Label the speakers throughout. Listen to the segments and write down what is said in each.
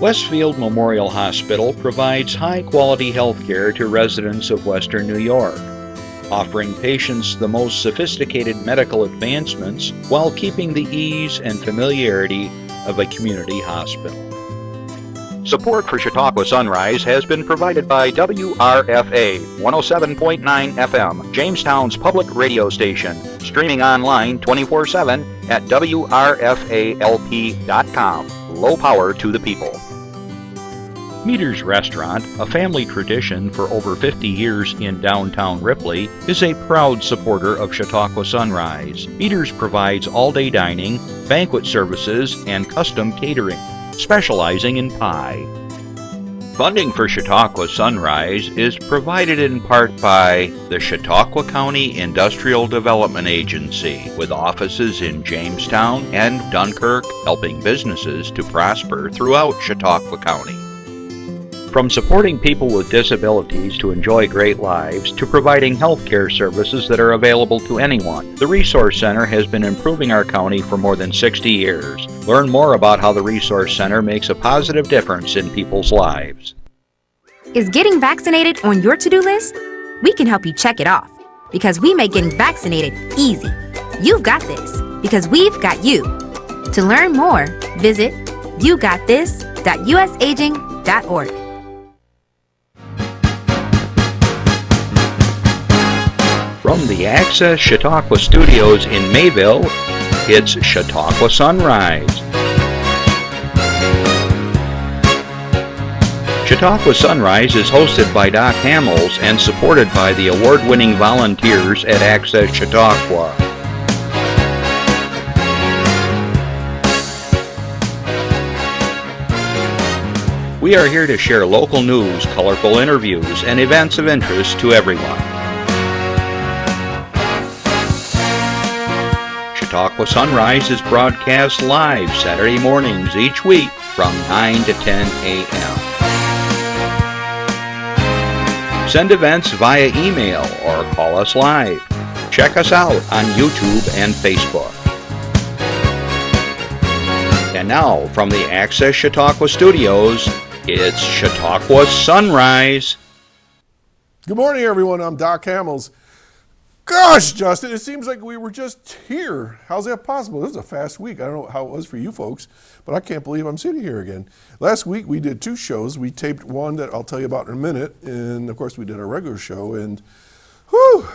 Speaker 1: Westfield Memorial Hospital provides high-quality health care to residents of Western New York, offering patients the most sophisticated medical advancements while keeping the ease and familiarity of a community hospital. Support for Chautauqua Sunrise has been provided by WRFA 107.9 FM, Jamestown's public radio station, streaming online 24/7 at WRFALP.com. Low power to the people. Meter's Restaurant, a family tradition for over 50 years in downtown Ripley, is a proud supporter of Chautauqua Sunrise. Meter's provides all-day dining, banquet services, and custom catering, specializing in pie. Funding for Chautauqua Sunrise is provided in part by the Chautauqua County Industrial Development Agency, with offices in Jamestown and Dunkirk, helping businesses to prosper throughout Chautauqua County. From supporting people with disabilities to enjoy great lives to providing health care services that are available to anyone, the Resource Center has been improving our county for more than 60 years. Learn more about how the Resource Center makes a positive difference in people's lives.
Speaker 2: Is getting vaccinated on your to-do list? We can help you check it off because we make getting vaccinated easy. You've got this because we've got you. To learn more, visit yougotthis.usaging.org.
Speaker 1: From the Access Chautauqua Studios in Mayville, it's Chautauqua Sunrise. Chautauqua Sunrise is hosted by Doc Hamels and supported by the award-winning volunteers at Access Chautauqua. We are here to share local news, colorful interviews, and events of interest to everyone. Chautauqua Sunrise is broadcast live Saturday mornings each week from 9 to 10 a.m. Send events via email or call us live. Check us out on YouTube and Facebook. And now, from the Access Chautauqua Studios, it's Chautauqua Sunrise.
Speaker 3: Good morning, everyone. I'm Doc Hamels. Gosh, Justin, it seems like we were just here. How's that possible? This was a fast week. I don't know how it was for you folks, but I can't believe I'm sitting here again. Last week we did 2 shows. We taped one that I'll tell you about in a minute, and of course we did our regular show, and whew,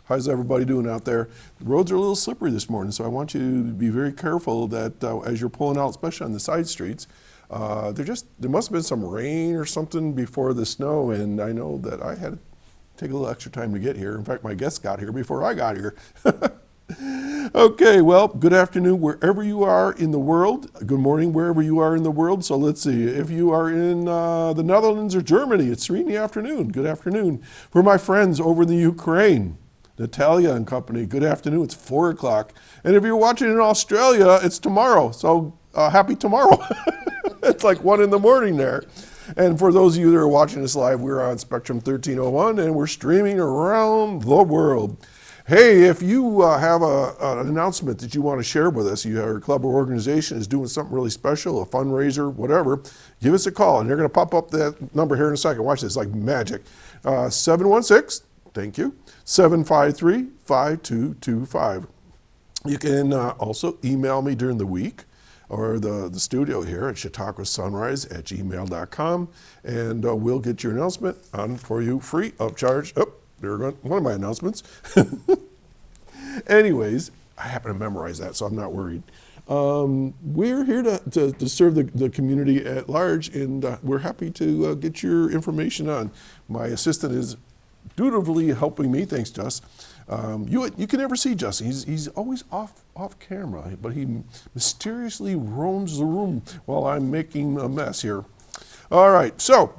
Speaker 3: how's everybody doing out there? The roads are a little slippery this morning, so I want you to be very careful that as you're pulling out, especially on the side streets, there must have been some rain or something before the snow, and I know that I had take a little extra time to get here. In fact, my guests got here before I got here. Okay, well, good afternoon wherever you are in the world. Good morning wherever you are in the world. So let's see, if you are in the Netherlands or Germany, it's 3 in the afternoon. Good afternoon. For my friends over in the Ukraine, Natalia and company, good afternoon. It's 4 o'clock. And if you're watching in Australia, it's tomorrow. So happy tomorrow. It's like 1 in the morning there. And for those of you that are watching us live, we're on Spectrum 1301 and we're streaming around the world. Hey, if you have an announcement that you want to share with us, your club or organization is doing something really special, a fundraiser, whatever, give us a call. And they're going to pop up that number here in a second. Watch this, like magic. 716, thank you, 753-5225. You can also email me during the week, or the studio here at chautauquasunrise@gmail.com, and we'll get your announcement on for you free of charge. Oh, there goes one of my announcements. Anyways, I happen to memorize that, so I'm not worried. We're here to serve the community at large, and we're happy to get your information on. My assistant is dutifully helping me. Thanks, Jess. You can never see Justin. He's always off camera, but he mysteriously roams the room while I'm making a mess here. All right, so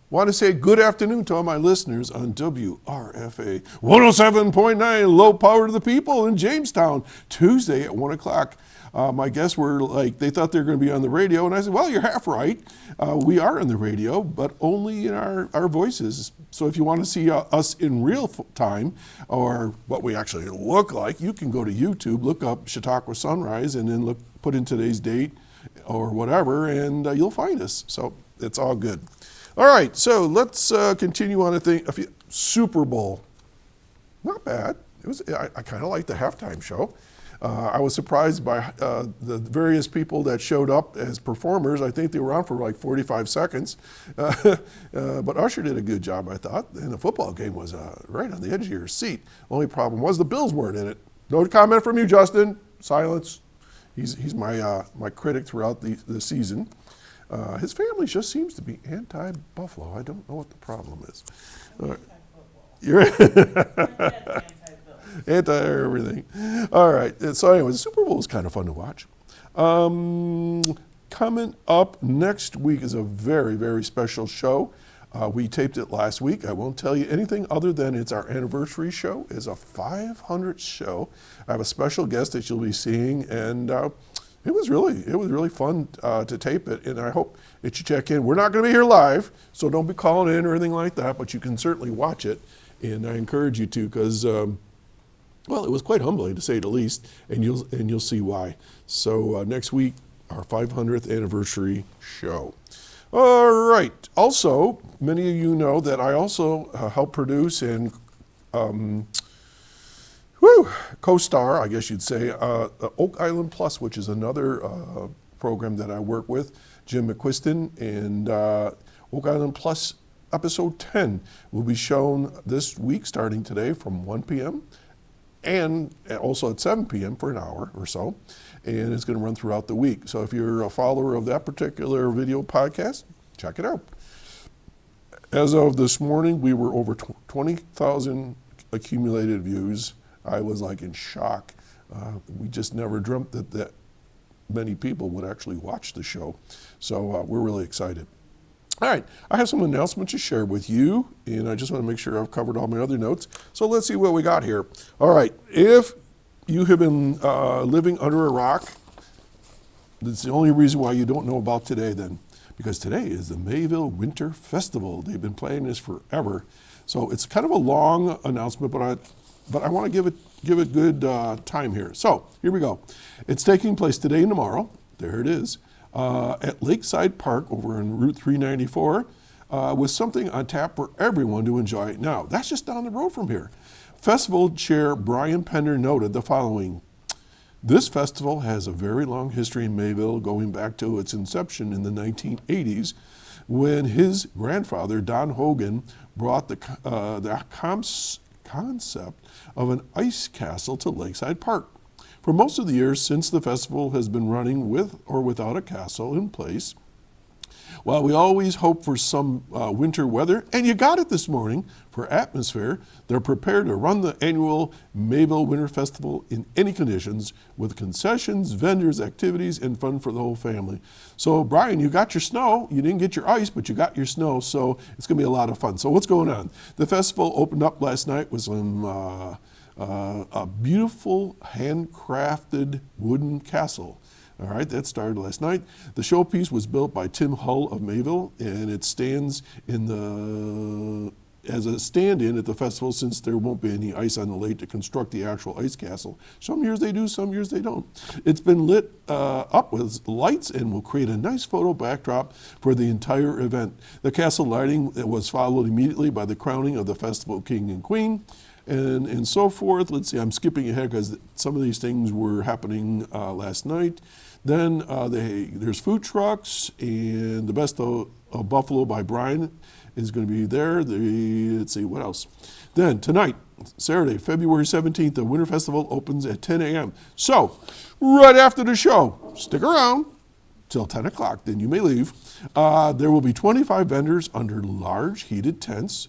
Speaker 3: want to say good afternoon to all my listeners on WRFA 107.9, low power to the people in Jamestown, Tuesday at 1 o'clock. My guests were like, they thought they were going to be on the radio, and I said, well, you're half right. We are on the radio, but only in our voices. So if you want to see us in real time, or what we actually look like, you can go to YouTube, look up Chautauqua Sunrise, and then put in today's date, or whatever, and you'll find us. So it's all good. All right, so let's continue on Super Bowl. Not bad. I kind of liked the halftime show. I was surprised by the various people that showed up as performers. I think they were on for like 45 seconds. But Usher did a good job, I thought. And the football game was right on the edge of your seat. Only problem was the Bills weren't in it. No comment from you, Justin. Silence. He's my critic throughout the season. His family just seems to be anti-Buffalo. I don't know what the problem is. You're anti-everything. All right. So anyway, the Super Bowl is kind of fun to watch. Coming up next week is a very, very special show. We taped it last week. I won't tell you anything other than it's our anniversary show. It's a 500th show. I have a special guest that you'll be seeing, and it was really fun to tape it, and I hope that you check in. We're not going to be here live, so don't be calling in or anything like that, but you can certainly watch it, and I encourage you to, because well, it was quite humbling to say the least, and you'll see why. So next week, our 500th anniversary show. All right. Also, many of you know that I also help produce and co-star, I guess you'd say, Oak Island Plus, which is another program that I work with, Jim McQuiston, and Oak Island Plus episode 10 will be shown this week starting today from 1 p.m. and also at 7 p.m. for an hour or so, and it's going to run throughout the week. So if you're a follower of that particular video podcast, check it out. As of this morning, we were over 20,000 accumulated views. I was like in shock. We just never dreamt that many people would actually watch the show. So we're really excited. All right, I have some announcements to share with you, and I just want to make sure I've covered all my other notes. So let's see what we got here. All right, if you have been living under a rock, that's the only reason why you don't know about today then, because today is the Mayville Winter Festival. They've been playing this forever. So it's kind of a long announcement, but I want to give it good time here. So here we go. It's taking place today and tomorrow. There it is. At Lakeside Park over on Route 394 with something on tap for everyone to enjoy now. That's just down the road from here. Festival Chair Brian Pender noted the following. This festival has a very long history in Mayville, going back to its inception in the 1980s when his grandfather, Don Hogan, brought the concept of an ice castle to Lakeside Park. For most of the years since the festival has been running with or without a castle in place, while we always hope for some winter weather, and you got it this morning, for atmosphere, they're prepared to run the annual Mayville Winter Festival in any conditions with concessions, vendors, activities, and fun for the whole family. So, Brian, you got your snow. You didn't get your ice, but you got your snow, so it's going to be a lot of fun. So what's going on? The festival opened up last night with some a beautiful handcrafted wooden castle. All right, that started last night. The showpiece was built by Tim Hull of Mayville, and it stands as a stand-in at the festival since there won't be any ice on the lake to construct the actual ice castle. Some years they do, some years they don't. It's been lit up with lights and will create a nice photo backdrop for the entire event. The castle lighting was followed immediately by the crowning of the festival king and queen, and so forth. Let's see, I'm skipping ahead because some of these things were happening last night. Then there's food trucks, and the Best of Buffalo by Brian is going to be there. Let's see, what else? Then tonight, Saturday, February 17th, the Winter Festival opens at 10 a.m. So, right after the show, stick around till 10 o'clock, then you may leave. There will be 25 vendors under large heated tents.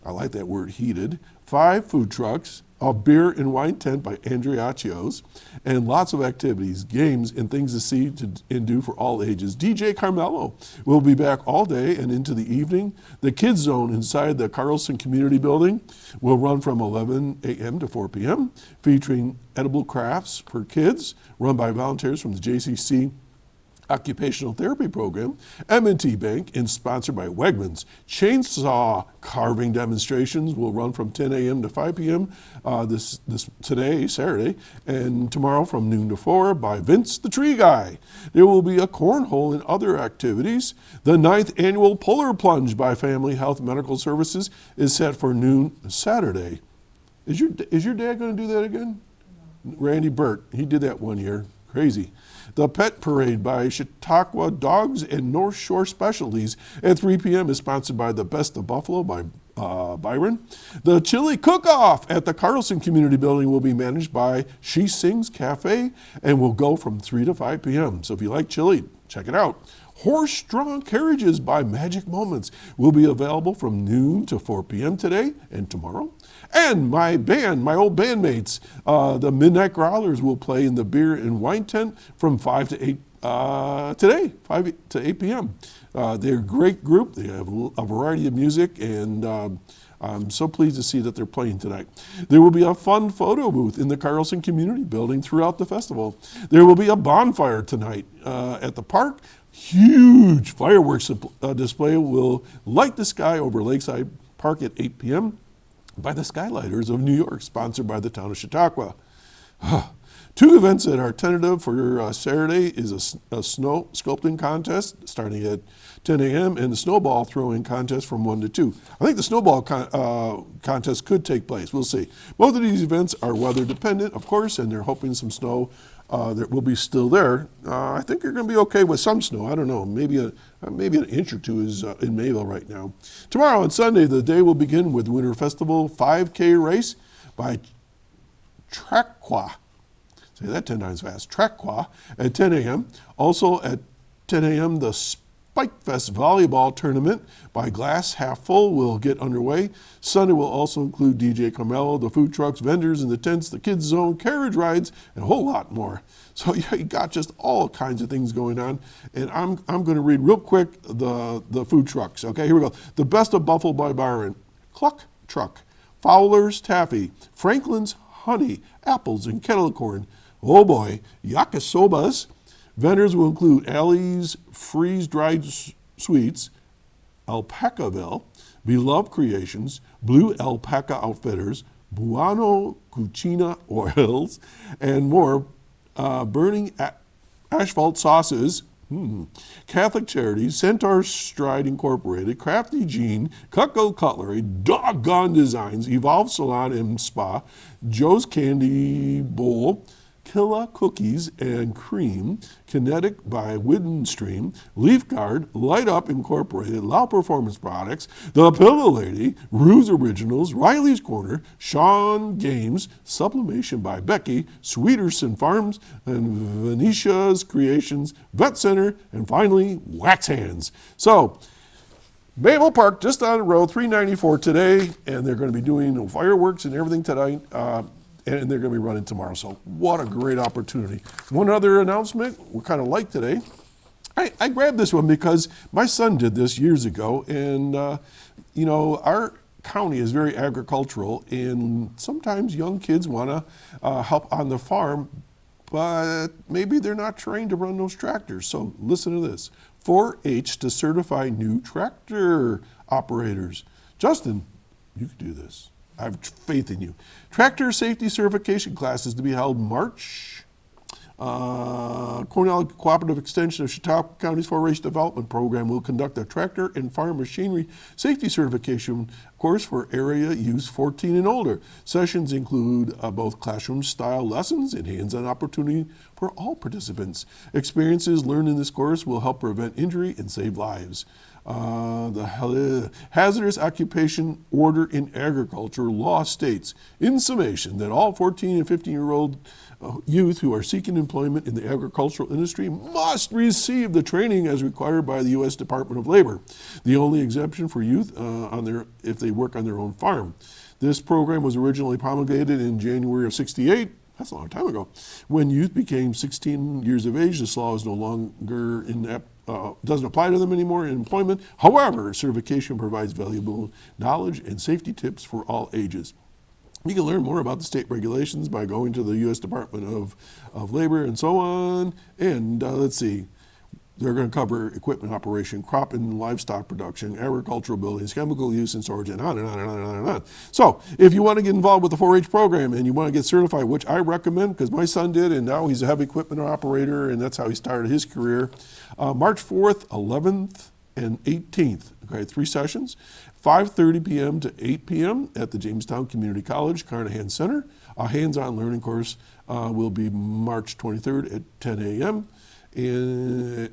Speaker 3: I like that word, heated. 5 food trucks, a beer and wine tent by Andriacchio's, and lots of activities, games, and things to see and do for all ages. DJ Carmelo will be back all day and into the evening. The Kids Zone inside the Carlson Community Building will run from 11 a.m. to 4 p.m., featuring edible crafts for kids, run by volunteers from the JCC occupational therapy program. M&T Bank is sponsored by Wegmans. Chainsaw carving demonstrations will run from 10 a.m. to 5 p.m. Today, Saturday, and tomorrow from noon to 4 by Vince the Tree Guy. There will be a cornhole and other activities. The 9th annual Polar Plunge by Family Health Medical Services is set for noon Saturday. Is your dad going to do that again? Randy Burt, he did that one year. Crazy. The Pet Parade by Chautauqua Dogs and North Shore Specialties at 3 p.m. is sponsored by the Best of Buffalo by Byron. The Chili Cook-Off at the Carlson Community Building will be managed by She Sings Cafe and will go from 3 to 5 p.m. So if you like chili, check it out. Horse-drawn carriages by Magic Moments will be available from noon to 4 p.m. today and tomorrow. And my old bandmates, the Midnight Growlers, will play in the beer and wine tent from 5 to 8 today, 5 to 8 p.m. They're a great group. They have a variety of music, and I'm so pleased to see that they're playing tonight. There will be a fun photo booth in the Carlson Community Building throughout the festival. There will be a bonfire tonight at the park. Huge fireworks display will light the sky over Lakeside Park at 8 p.m. by the Skylighters of New York, sponsored by the town of Chautauqua. Two events that are tentative for Saturday is a snow sculpting contest starting at 10 a.m. and the snowball throwing contest from 1 to 2. I think the snowball contest could take place. We'll see. Both of these events are weather dependent, of course, and they're hoping some snow that will be still there. I think you're going to be okay with some snow. I don't know. Maybe an inch or two is in Mayville right now. Tomorrow and Sunday, the day will begin with Winter Festival 5K race by Chautauqua. Say that 10 times fast. Chautauqua at 10 a.m. Also at 10 a.m., the Spike Fest volleyball tournament by Glass Half Full will get underway. Sunday will also include DJ Carmelo, the food trucks, vendors in the tents, the kids zone, carriage rides, and a whole lot more. So yeah, you got just all kinds of things going on. And I'm going to read real quick the food trucks. Okay, here we go. The Best of Buffalo by Byron, Cluck Truck, Fowler's Taffy, Franklin's Honey, Apples and Kettle Corn. Oh boy, yakisobas. Vendors will include Allie's Freeze-Dried Sweets, Alpacaville, Beloved Creations, Blue Alpaca Outfitters, Buono Cucina Oils, and more. Burning Asphalt Sauces, Catholic Charities, Centaur Stride Incorporated, Crafty Jean, Cutco Cutlery, Doggone Designs, Evolve Salon and Spa, Joe's Candy Bowl, Killa Cookies and Cream, Kinetic by Wooden Stream, Leaf Guard, Light Up Incorporated, Loud Performance Products, The Pillow Lady, Ruse Originals, Riley's Corner, Sean Games, Sublimation by Becky, Sweeterson Farms, and Venetia's Creations, Vet Center, and finally, Wax Hands. So, Mayville Park, just on the road, 394 today, and they're going to be doing fireworks and everything tonight. And they're going to be running tomorrow. So what a great opportunity. One other announcement, we're kind of light today. I grabbed this one because my son did this years ago. And, our county is very agricultural. And sometimes young kids want to help on the farm, but maybe they're not trained to run those tractors. So listen to this. 4-H to certify new tractor operators. Justin, you can do this. I have faith in you. Tractor safety certification classes to be held March. Cornell Cooperative Extension of Chautauqua County's 4-H Development Program will conduct a tractor and farm machinery safety certification course for area use 14 and older. Sessions include both classroom-style lessons and hands-on opportunity for all participants. Experiences learned in this course will help prevent injury and save lives. The Hazardous Occupation Order in Agriculture law states, in summation, that all 14 and 15-year-old youth who are seeking employment in the agricultural industry must receive the training as required by the U.S. Department of Labor. The only exemption for youth if they work on their own farm. This program was originally promulgated in January of '68. That's a long time ago. When youth became 16 years of age, this law is no longer doesn't apply to them anymore in employment. However, certification provides valuable knowledge and safety tips for all ages. You can learn more about the state regulations by going to the U.S. Department of Labor and so on. And let's see. They're going to cover equipment operation, crop and livestock production, agricultural buildings, chemical use and storage, and on and on and on and on and on. So if you want to get involved with the 4-H program and you want to get certified, which I recommend because my son did, and now he's a heavy equipment operator, and that's how he started his career. March 4th, 11th, and 18th, okay, 3 sessions, 5:30 p.m. to 8 p.m. at the Jamestown Community College Carnahan Center. A hands-on learning course will be March 23rd at 10 a.m.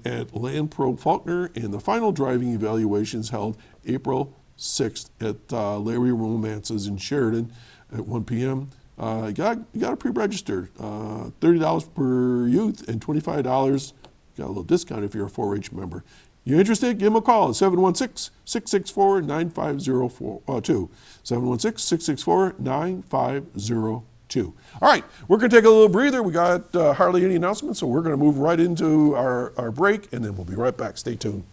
Speaker 3: At Land Pro Faulkner, and the final driving evaluations held April 6th at Larry Romance's in Sheridan at 1 p.m. You got to pre-register. $30 per youth and $25. Got a little discount if you're a 4-H member. You're interested? Give them a call at 716-664-9502. 716-664-9502. All right, we're going to take a little breather. We got hardly any announcements, so we're going to move right into our break, and then we'll be right back. Stay tuned.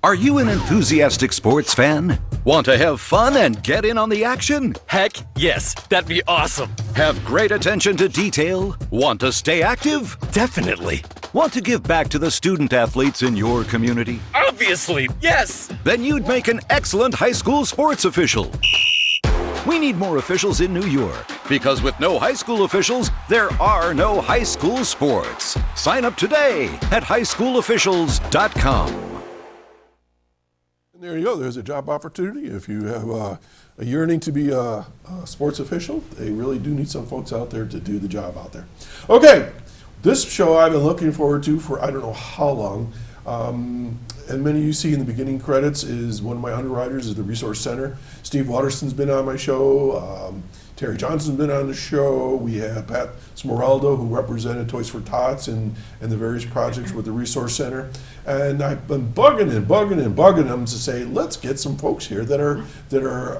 Speaker 4: Are you an enthusiastic sports fan? Want to have fun and get in on the action?
Speaker 5: Heck yes, that'd be awesome.
Speaker 4: Have great attention to detail? Want to stay active?
Speaker 5: Definitely.
Speaker 4: Want to give back to the student athletes in your community?
Speaker 5: Obviously, yes.
Speaker 4: Then you'd make an excellent high school sports official. We need more officials in New York, because with no high school officials, there are no high school sports. Sign up today at highschoolofficials.com.
Speaker 3: And there you go. There's a job opportunity. If you have a yearning to be a sports official, they really do need some folks out there to do the job out there. Okay, this show I've been looking forward to for I don't know how long. And many of you see in the beginning credits is one of my underwriters is the Resource Center. Steve Waterston's been on my show. Terry Johnson's been on the show. We have Pat Smoraldo, who represented Toys for Tots and the various projects with the Resource Center. And I've been bugging them to say, let's get some folks here that are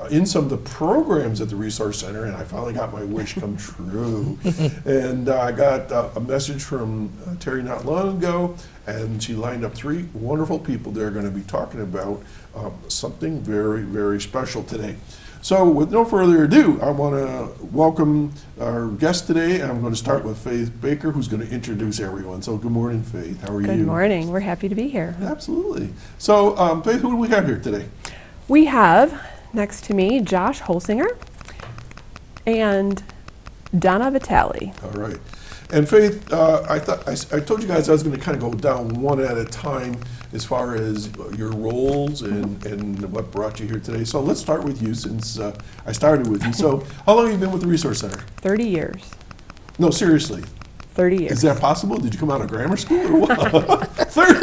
Speaker 3: in some of the programs at the Resource Center. And I finally got my wish come true. And I got a message from Terry not long ago, and she lined up 3 wonderful people that are going to be talking about something very, very special today. So with no further ado, I want to welcome our guest today. I'm going to start with Faith Baker, who's going to introduce everyone. So good morning, Faith. How are you?
Speaker 6: Good morning. We're happy to be here.
Speaker 3: Absolutely. So Faith, who do we have here today?
Speaker 6: We have next to me Josh Holsinger and Donna Vitale.
Speaker 3: All right. And Faith, I told you guys I was going to kind of go down one at a time as far as your roles and what brought you here today. So let's start with you, since I started with you. So how long have you been with the Resource Center?
Speaker 6: 30 years.
Speaker 3: No, seriously.
Speaker 6: 30 years.
Speaker 3: Is that possible? Did you come out of grammar school or what? 30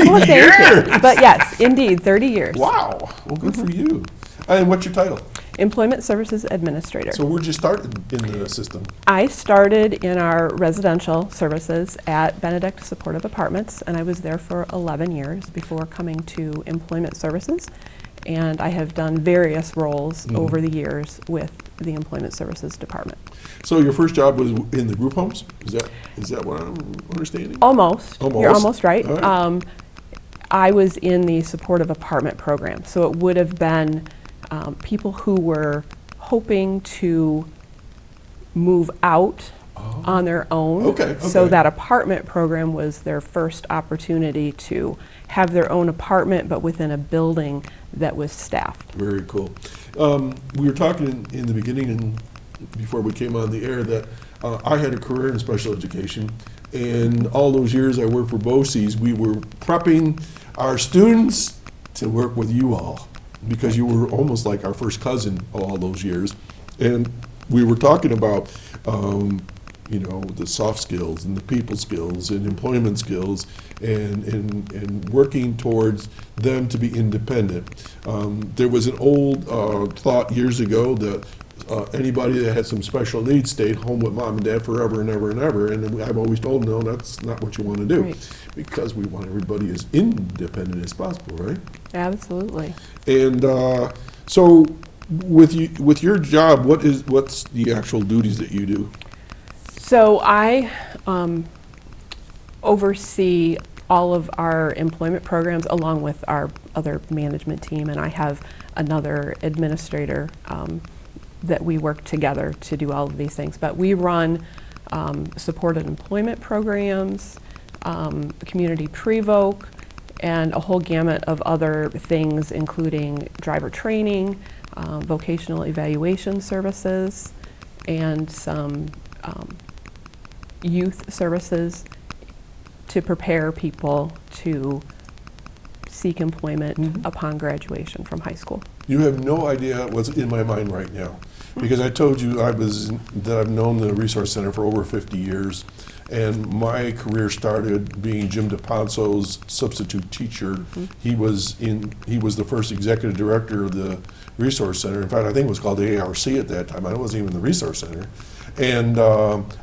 Speaker 6: Well, thank
Speaker 3: years!
Speaker 6: you. But yes, indeed, 30 years.
Speaker 3: Wow. Well, good for you. And what's your title?
Speaker 6: Employment Services Administrator.
Speaker 3: So where'd you start in the system?
Speaker 6: I started in our residential services at Benedict Supportive Apartments, and I was there for 11 years before coming to Employment Services. And I have done various roles over the years with the Employment Services Department.
Speaker 3: So your first job was in the group homes? Is that what I'm understanding?
Speaker 6: Almost.
Speaker 3: Almost.
Speaker 6: You're almost right.
Speaker 3: All right.
Speaker 6: I was in the supportive apartment program, so it would have been people who were hoping to move out on their own.
Speaker 3: Okay.
Speaker 6: So that apartment program was their first opportunity to have their own apartment, but within a building that was staffed.
Speaker 3: Very cool. We were talking in the beginning and before we came on the air that I had a career in special education, and all those years I worked for BOCES, we were prepping our students to work with you all, because you were almost like our first cousin all those years. And we were talking about, the soft skills and the people skills and employment skills and working towards them to be independent. There was an old thought years ago that anybody that had some special needs stayed home with mom and dad forever and ever and ever. And I've always told them, no, that's not what you want to do.
Speaker 6: Right.
Speaker 3: Because we want everybody as independent as possible, right?
Speaker 6: Absolutely.
Speaker 3: And so with your job, what's the actual duties that you do?
Speaker 6: So I oversee all of our employment programs along with our other management team, and I have another administrator that we work together to do all of these things. But we run supported employment programs, community pre-voc, and a whole gamut of other things, including driver training, vocational evaluation services, and some youth services to prepare people to seek employment upon graduation from high school.
Speaker 3: You have no idea what's in my mind right now, because I told you that I've known the Resource Center for over 50 years, and my career started being Jim DePonso's substitute teacher. He was the first executive director of the Resource Center. In fact, I think it was called the ARC at that time. I wasn't even the Resource Center, and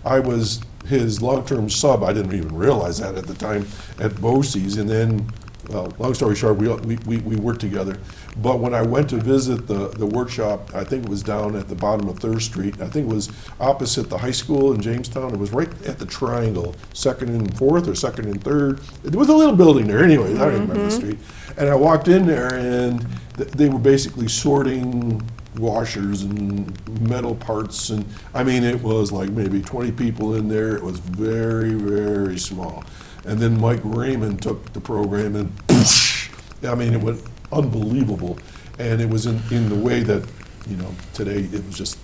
Speaker 3: I was his long-term sub. I didn't even realize that at the time at BOCES, and then. Long story short, we worked together. But when I went to visit the workshop, I think it was down at the bottom of 3rd Street. I think it was opposite the high school in Jamestown. It was right at the triangle, 2nd and 4th or 2nd and 3rd. There was a little building there anyway. I don't even remember the street. And I walked in there, and they were basically sorting washers and metal parts. And I mean, it was like maybe 20 people in there. It was very, very small. And then Mike Raymond took the program and I mean, it was unbelievable. And it was in the way that, today it was just,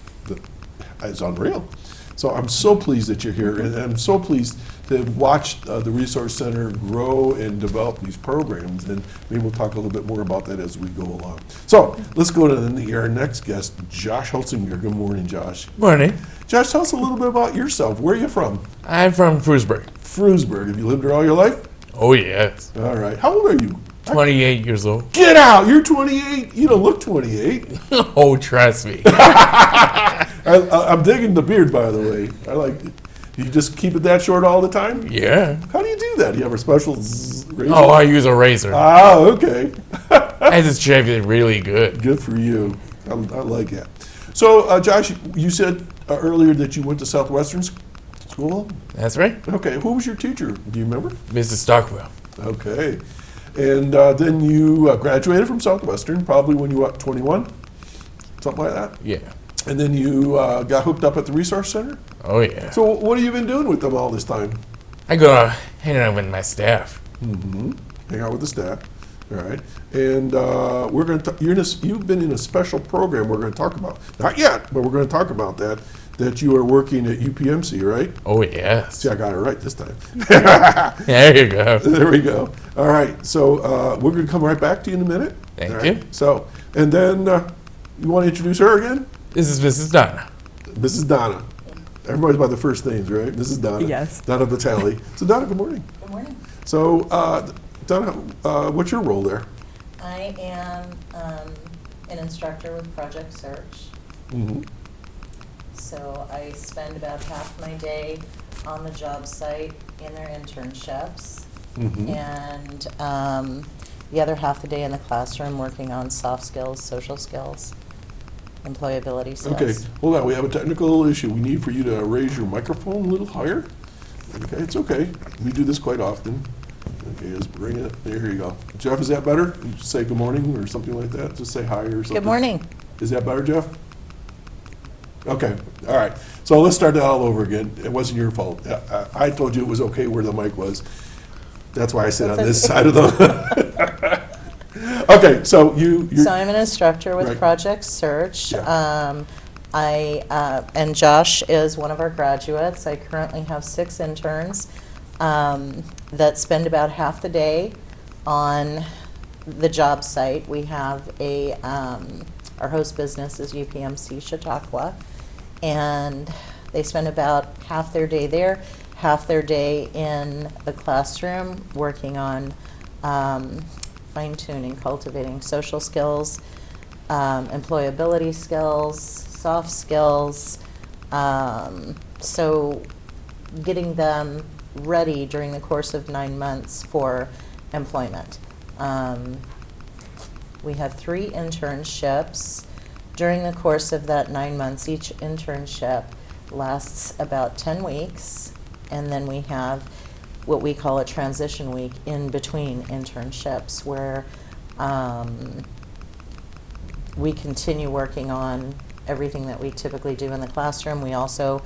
Speaker 3: it's unreal. So I'm so pleased that you're here, and I'm so pleased to watch the Resource Center grow and develop these programs. And maybe we'll talk a little bit more about that as we go along. So let's go to our next guest, Josh Holsinger. Good morning, Josh.
Speaker 7: Morning.
Speaker 3: Josh, tell us a little bit about yourself. Where are you from?
Speaker 7: I'm from Frewsburg.
Speaker 3: Frewsburg. Have you lived there all your life?
Speaker 7: Oh, yes.
Speaker 3: All right. How old are you?
Speaker 7: 28 years old.
Speaker 3: Get out! You're 28. You don't look 28.
Speaker 7: Oh, trust me.
Speaker 3: I'm digging the beard, by the way. I like it. You just keep it that short all the time?
Speaker 7: Yeah.
Speaker 3: How do you do that? Do you have a special razor?
Speaker 7: Oh, I use a razor.
Speaker 3: Ah, okay.
Speaker 7: I just shave it really good.
Speaker 3: Good for you. I like that. So, Josh, you said earlier that you went to Southwestern School?
Speaker 7: That's right.
Speaker 3: Okay. Who was your teacher? Do you remember?
Speaker 7: Mrs. Stockwell.
Speaker 3: Okay. And then you graduated from Southwestern, probably when you were 21? Something like that?
Speaker 7: Yeah.
Speaker 3: And then you got hooked up at the Resource Center?
Speaker 7: Oh, yeah.
Speaker 3: So what have you been doing with them all this time?
Speaker 7: I go hang out with my staff.
Speaker 3: Mm-hmm. Hang out with the staff. All right. And we're going to you've been in a special program we're going to talk about. Not yet, but we're going to talk about that you are working at UPMC, right?
Speaker 7: Oh, yes.
Speaker 3: See, I got it right this time.
Speaker 7: There you go.
Speaker 3: There we go. All right. So we're going to come right back to you in a minute.
Speaker 7: Thank
Speaker 3: All right?
Speaker 7: you.
Speaker 3: So, and then you want to introduce her again?
Speaker 7: This is Mrs. Donna.
Speaker 3: Mrs. Donna. Everybody's by the first names, right? Mrs. Donna.
Speaker 6: Yes.
Speaker 3: Donna Vitale. So, Donna, good morning.
Speaker 8: Good morning.
Speaker 3: So, Donna, what's your role there?
Speaker 8: I am an instructor with Project Search.
Speaker 3: Mm-hmm.
Speaker 8: So I spend about half my day on the job site in their internships, and the other half the day in the classroom working on soft skills, social skills, employability skills.
Speaker 3: Okay, hold on. We have a technical issue. We need for you to raise your microphone a little higher. Okay, it's okay. We do this quite often. Okay, just bring it. There you go. Jeff, is that better? You say good morning or something like that? Just say hi or something.
Speaker 8: Good morning.
Speaker 3: Is that better, Jeff? Okay, all right. So let's start that all over again. It wasn't your fault. I told you it was okay where the mic was. That's why I sit on this side of the... Okay, so
Speaker 8: So I'm an instructor with
Speaker 3: Right.
Speaker 8: Project Search.
Speaker 3: Yeah.
Speaker 8: And Josh is one of our graduates. I currently have 6 interns that spend about half the day on the job site. We have our host business is UPMC Chautauqua, and they spend about half their day there, half their day in the classroom working on fine-tuning, cultivating social skills, employability skills, soft skills, so getting them ready during the course of 9 months for employment. We have 3 internships. During the course of that 9 months, each internship lasts about 10 weeks, and then we have what we call a transition week in between internships where we continue working on everything that we typically do in the classroom. We also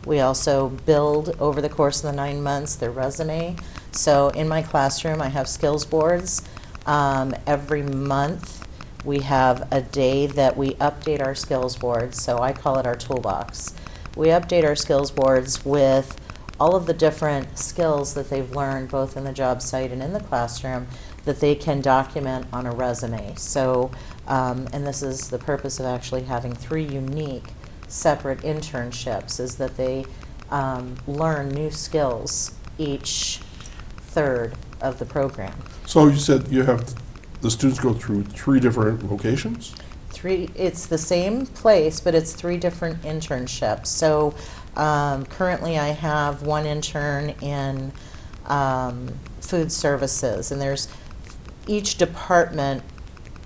Speaker 8: We also build over the course of the 9 months their resume. So in my classroom, I have skills boards. Every month, we have a day that we update our skills boards. So I call it our toolbox. We update our skills boards with all of the different skills that they've learned both in the job site and in the classroom that they can document on a resume. So, and this is the purpose of actually having 3 unique separate internships, is that they learn new skills each third of the program.
Speaker 3: So you said you have the students go through 3 different locations?
Speaker 8: It's the same place, but it's 3 different internships. So currently I have 1 intern in food services, and there's each department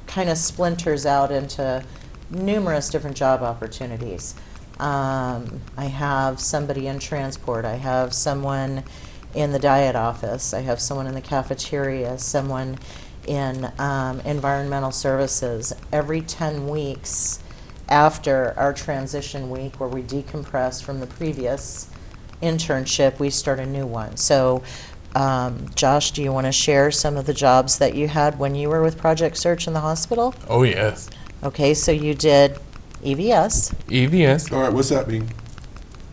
Speaker 8: kind of splinters out into numerous different job opportunities. I have somebody in transport, I have someone in the diet office, I have someone in the cafeteria, someone in environmental services. Every 10 weeks after our transition week where we decompress from the previous internship, we start a new one. So Josh, do you want to share some of the jobs that you had when you were with Project Search in the hospital?
Speaker 7: Oh, yes.
Speaker 8: Okay, so you did EVS.
Speaker 7: EVS,
Speaker 3: All right, what's that mean?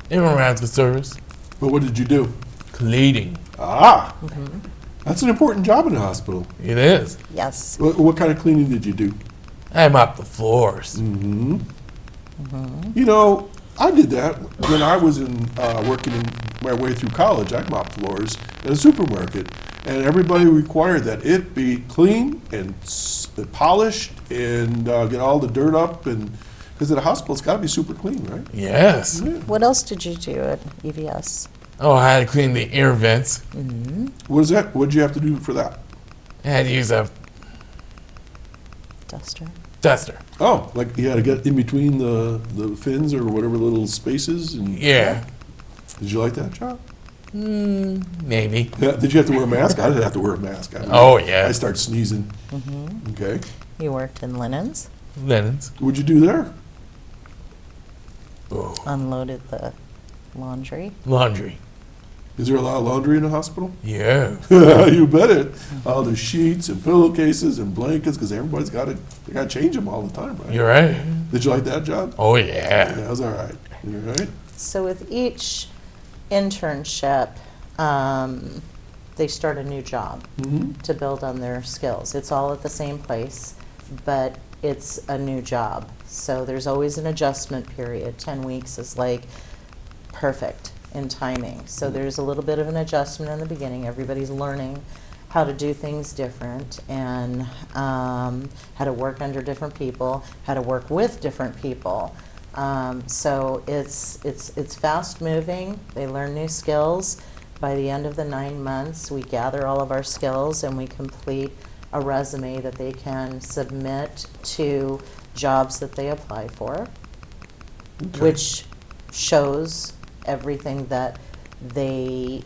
Speaker 7: environmental service,
Speaker 3: But what did you do?
Speaker 7: cleaning.
Speaker 3: Ah, that's an important job in the hospital.
Speaker 7: It is.
Speaker 8: Yes.
Speaker 3: What kind of cleaning did you do?
Speaker 7: I mop the floors.
Speaker 3: You know, I did that when I was working in my way through college. I mopped floors in a supermarket, and everybody required that it be clean and polished and get all the dirt up, and because at a hospital it's got to be super clean, right?
Speaker 7: Yes.
Speaker 8: What else did you do at EVS?
Speaker 7: Oh, I had to clean the air vents.
Speaker 3: What is that? What did you have to do for that?
Speaker 7: I had to use a
Speaker 8: Duster.
Speaker 7: duster.
Speaker 3: Oh, like you had to get in between the fins or whatever little spaces. And
Speaker 7: Yeah,
Speaker 3: did you like that job?
Speaker 7: maybe.
Speaker 3: Yeah, did you have to wear a mask? I didn't have to wear a mask.
Speaker 7: Oh, yeah.
Speaker 3: I start sneezing. Okay.
Speaker 8: You worked in linens,
Speaker 7: Linens.
Speaker 3: What'd you do there?
Speaker 7: Oh,
Speaker 8: unloaded the laundry.
Speaker 7: laundry.
Speaker 3: Is there a lot of laundry in the hospital?
Speaker 7: Yeah.
Speaker 3: You bet it. All the sheets and pillowcases and blankets, because everybody's got to, they got to change them all the time, right?
Speaker 7: You're right.
Speaker 3: Did you like that job?
Speaker 7: Oh,
Speaker 3: Yeah,
Speaker 7: yeah.
Speaker 3: that was all right. You all right?
Speaker 8: So with each internship, they start a new job to build on their skills. It's all at the same place, but it's a new job. So there's always an adjustment period. 10 weeks is like perfect in timing. So there's a little bit of an adjustment in the beginning. Everybody's learning how to do things different and how to work under different people, how to work with different people. So it's fast moving. They learn new skills. By the end of the 9 months, we gather all of our skills and we complete a resume that they can submit to jobs that they apply for, which shows everything that they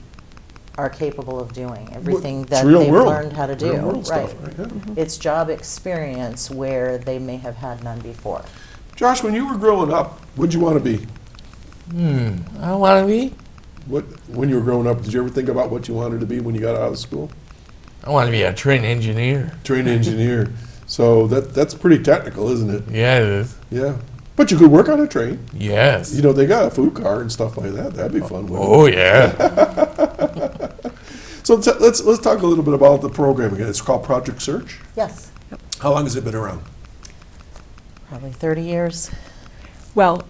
Speaker 8: are capable of doing, everything
Speaker 3: It's
Speaker 8: that
Speaker 3: real
Speaker 8: they've
Speaker 3: world.
Speaker 8: learned how to do.
Speaker 3: Real world
Speaker 8: Right.
Speaker 3: stuff, right? Yeah.
Speaker 8: It's job experience where they may have had none before.
Speaker 3: Josh, when you were growing up, what'd you want to be?
Speaker 7: I want to be.
Speaker 3: When you were growing up, did you ever think about what you wanted to be when you got out of school?
Speaker 7: I want to be a train engineer.
Speaker 3: Train engineer. So that's pretty technical, isn't it?
Speaker 7: Yeah, it is.
Speaker 3: Yeah. But you could work on a train.
Speaker 7: Yes.
Speaker 3: You know, they got a food car and stuff like that. That'd be fun. wouldn't it?
Speaker 7: Oh, yeah.
Speaker 3: So let's talk a little bit about the program again. It's called Project Search.
Speaker 8: Yes,
Speaker 3: How long has it been around?
Speaker 8: probably 30 years.
Speaker 6: Well,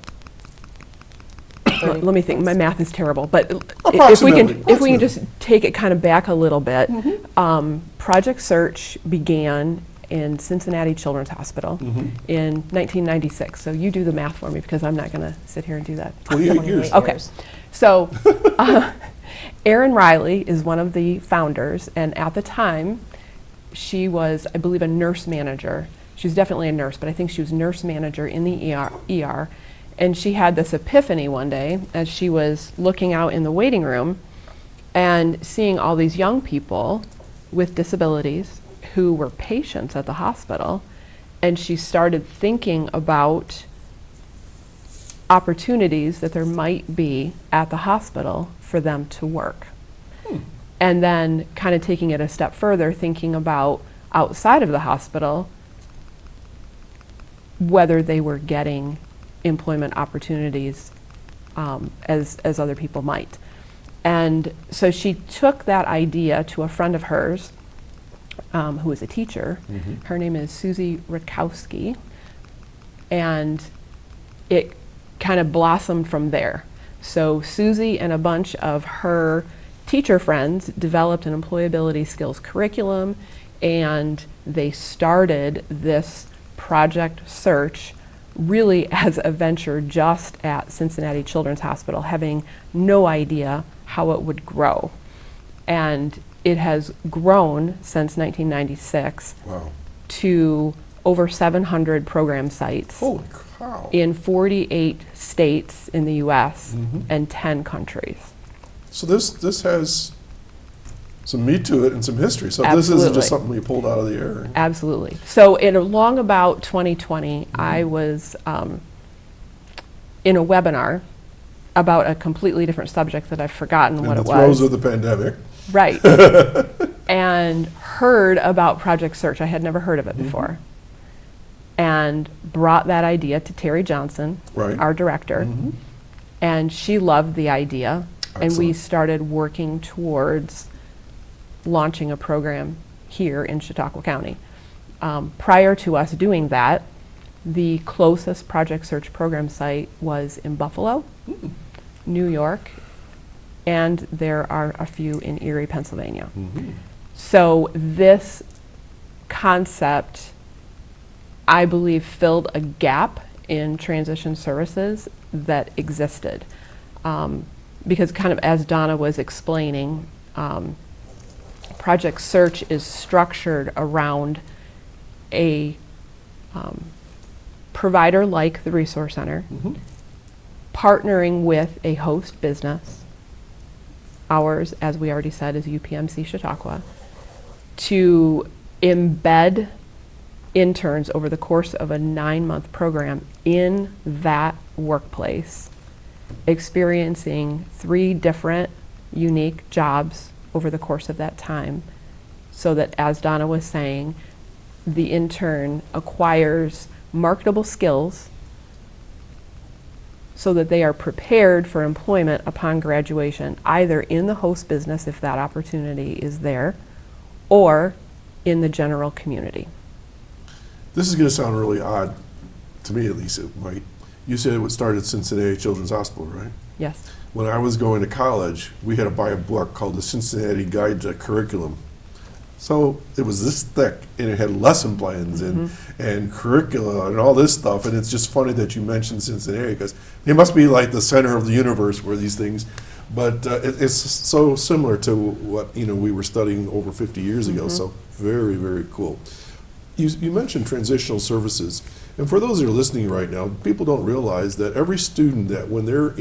Speaker 8: 30
Speaker 6: let me think. My math is terrible, but
Speaker 3: Approximately.
Speaker 6: if we can just take it kind of back a little bit, Project Search began in Cincinnati Children's Hospital in 1996. So you do the math for me because I'm not going to sit here and do that.
Speaker 3: 28 years.
Speaker 6: Okay, so Erin Riley is one of the founders, and at the time, she was, I believe, a nurse manager. She was definitely a nurse, but I think she was nurse manager in the ER. And she had this epiphany one day as she was looking out in the waiting room and seeing all these young people with disabilities who were patients at the hospital. And she started thinking about opportunities that there might be at the hospital for them to work. And then kind of taking it a step further, thinking about outside of the hospital, whether they were getting employment opportunities as other people might. And so she took that idea to a friend of hers who is a teacher. Her name is Susie Rutkowski, and it kind of blossomed from there. So Susie and a bunch of her teacher friends developed an employability skills curriculum, and they started this project search really as a venture just at Cincinnati Children's Hospital, having no idea how it would grow. And it has grown since 1996
Speaker 3: Wow.
Speaker 6: to over 700 program sites
Speaker 3: Holy cow.
Speaker 6: in 48 states in the US and 10 countries.
Speaker 3: So this has some meat to it and some history. So this isn't
Speaker 6: Absolutely.
Speaker 3: just something we pulled out of the air.
Speaker 6: Absolutely. So in along about 2020, I was in a webinar about a completely different subject that I've forgotten what
Speaker 3: In
Speaker 6: it
Speaker 3: the throes
Speaker 6: was.
Speaker 3: of the pandemic.
Speaker 6: Right. And heard about Project Search. I had never heard of it before. And brought that idea to Terry Johnson,
Speaker 3: Right.
Speaker 6: our director. And she loved the idea. And we
Speaker 3: Excellent.
Speaker 6: started working towards launching a program here in Chautauqua County. Prior to us doing that, the closest Project Search program site was in Buffalo, New York, and there are a few in Erie, Pennsylvania. So this concept, I believe, filled a gap in transition services that existed. Because kind of as Donna was explaining, Project Search is structured around a provider like the Resource Center, partnering with a host business. Ours, as we already said, is UPMC Chautauqua, to embed interns over the course of a 9-month program in that workplace, experiencing 3 different unique jobs over the course of that time, so that, as Donna was saying, the intern acquires marketable skills so that they are prepared for employment upon graduation, either in the host business if that opportunity is there, or in the general community.
Speaker 3: This is going to sound really odd, to me at least it might. You said it started at Cincinnati Children's Hospital, right?
Speaker 6: Yes.
Speaker 3: When I was going to college, we had to buy a book called The Cincinnati Guide to Curriculum. So it was this thick, and it had lesson plans and curricula and all this stuff. And it's just funny that you mentioned Cincinnati, because it must be like the center of the universe where these things. But it's so similar to what we were studying over 50 years ago. So very, very cool. You mentioned transitional services. And for those that are listening right now, people don't realize that every student that when they're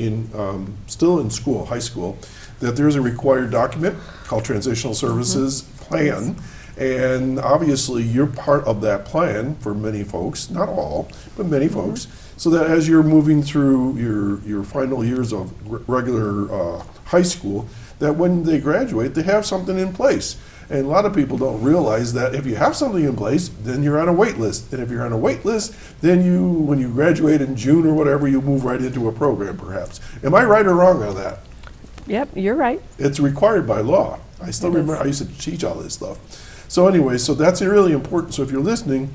Speaker 3: still in school, high school, that there's a required document called Transitional Services Plan. And obviously you're part of that plan for many folks, not all, but many folks, so that as you're moving through your final years of regular high school, that when they graduate, they have something in place. And a lot of people don't realize that if you have something in place, then you're on a wait list. And if you're on a wait list, then when you graduate in June or whatever, you move right into a program perhaps. Am I right or wrong on that?
Speaker 6: Yep, you're right.
Speaker 3: It's required by law. I still remember, I used to teach all this stuff. So anyway, so that's really important. So if you're listening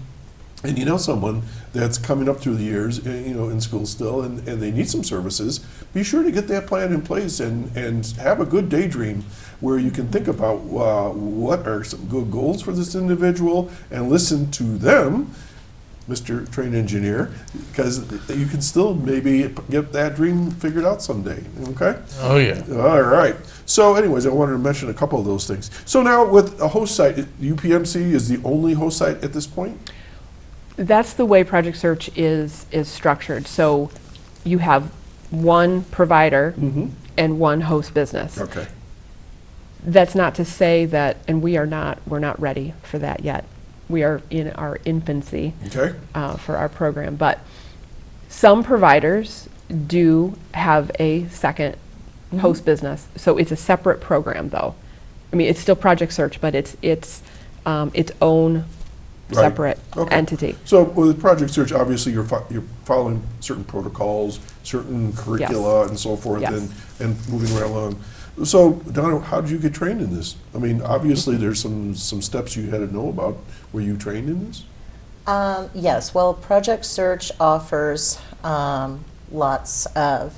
Speaker 3: and you know someone that's coming up through the years, in school still, and they need some services, be sure to get that plan in place and have a good daydream where you can think about what are some good goals for this individual and listen to them, Mr. Train Engineer, because you can still maybe get that dream figured out someday, okay?
Speaker 7: Oh, yeah.
Speaker 3: All right. So anyways, I wanted to mention a couple of those things. So now with a host site, UPMC is the only host site at this point?
Speaker 6: That's the way Project Search is structured. So you have one provider and one host business.
Speaker 3: Okay.
Speaker 6: That's not to say that, and we're not ready for that yet. We are in our infancy
Speaker 3: Okay.
Speaker 6: for our program. But some providers do have a second host business, so it's a separate program though. I mean, it's still Project Search, but it's its own
Speaker 3: Right.
Speaker 6: separate
Speaker 3: Okay.
Speaker 6: entity.
Speaker 3: So with Project Search, obviously you're following certain protocols, certain curricula and so forth,
Speaker 6: Yes.
Speaker 3: and moving right along. So Donna, how did you get trained in this? I mean, obviously there's some steps you had to know about. Were you trained in this?
Speaker 8: Yes, well, Project Search offers lots of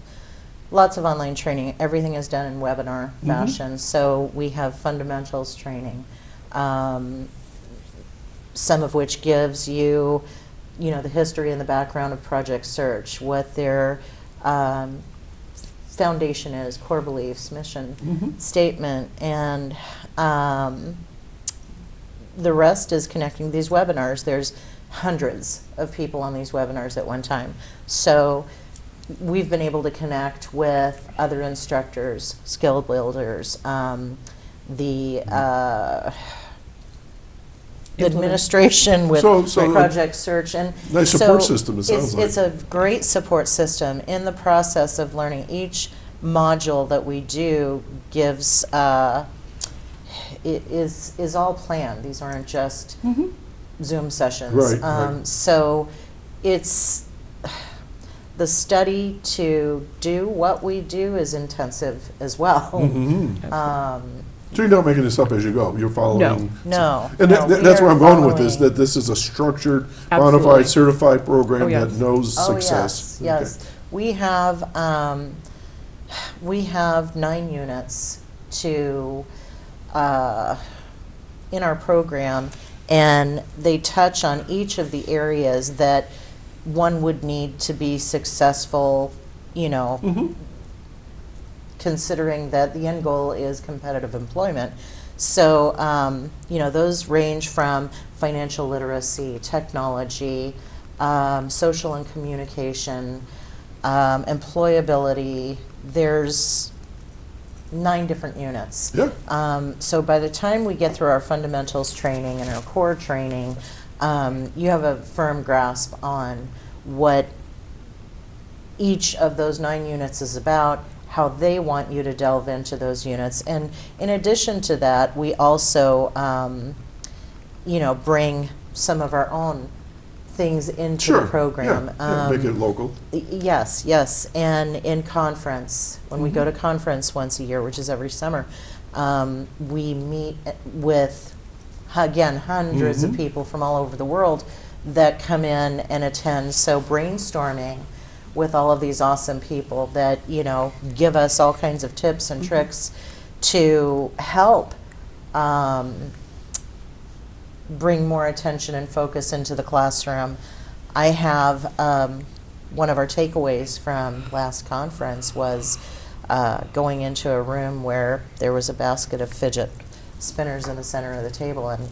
Speaker 8: online training. Everything is done in webinar fashion, so we have fundamentals training, some of which gives you, the history and the background of Project Search, what their foundation is, core beliefs, mission, statement, and the rest is connecting these webinars. There's hundreds of people on these webinars at one time. So we've been able to connect with other instructors, skill builders, the administration with
Speaker 3: So-
Speaker 8: Project Search. And
Speaker 3: Nice support system, it sounds like.
Speaker 8: It's a great support system. In the process of learning, each module that we do gives, it is all planned. These aren't just Zoom sessions.
Speaker 3: Right.
Speaker 8: So it's, the study to do what we do is intensive as well.
Speaker 3: So you're not making this up as you go. You're following.
Speaker 8: No.
Speaker 3: And
Speaker 8: no, we
Speaker 3: that's where
Speaker 8: are
Speaker 3: I'm going with this.
Speaker 8: following-
Speaker 3: That this is a structured,
Speaker 6: Absolutely.
Speaker 3: modified, certified program
Speaker 6: Oh, yes.
Speaker 3: that knows
Speaker 8: Oh,
Speaker 3: success.
Speaker 8: yes, yes. We have 9 units to in our program, and they touch on each of the areas that one would need to be successful, considering that the end goal is competitive employment. So, those range from financial literacy, technology, social and communication, employability. There's 9 different units.
Speaker 3: Yeah.
Speaker 8: So by the time we get through our fundamentals training and our core training, you have a firm grasp on what each of those 9 units is about, how they want you to delve into those units. And in addition to that, we also, bring some of our own things into
Speaker 3: Sure.
Speaker 8: the program.
Speaker 3: Yeah. Make it local.
Speaker 8: Yes, yes. And in conference, when we go to conference once a year, which is every summer, we meet with, again, hundreds of people from all over the world that come in and attend. So brainstorming with all of these awesome people that, give us all kinds of tips and tricks to help bring more attention and focus into the classroom. I have one of our takeaways from last conference was going into a room where there was a basket of fidget spinners in the center of the table, and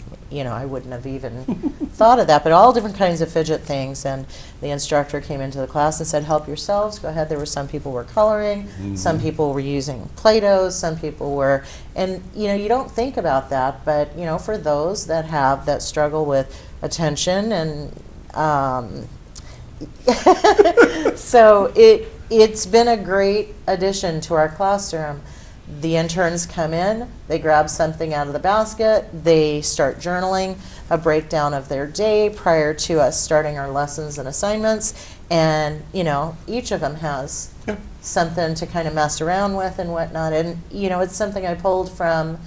Speaker 8: I wouldn't have even thought of that, but all different kinds of fidget things. And the instructor came into the class and said, help yourselves, go ahead. There were some people were coloring, some people were using Play-Dohs, some people were, and you don't think about that, but for those that struggle with attention and so it's been a great addition to our classroom. The interns come in, they grab something out of the basket, they start journaling a breakdown of their day prior to us starting our lessons and assignments, and each of them has something to kind of mess around with and whatnot, and it's something I pulled from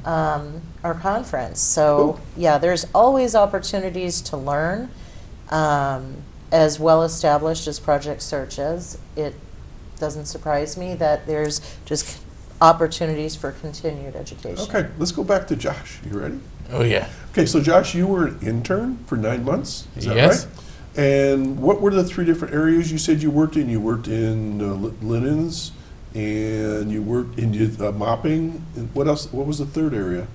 Speaker 8: our conference. So yeah, there's always opportunities to learn. As well established as Project Search is, it doesn't surprise me that there's just opportunities for continued education.
Speaker 3: Okay, let's go back to Josh. You ready?
Speaker 7: Oh, yeah.
Speaker 3: Okay, so Josh, you were an intern for 9 months. Is that
Speaker 7: Yes.
Speaker 3: right? And what were the 3 different areas you said you worked in? You worked in linens, and you worked in mopping. And what else? What was the third area?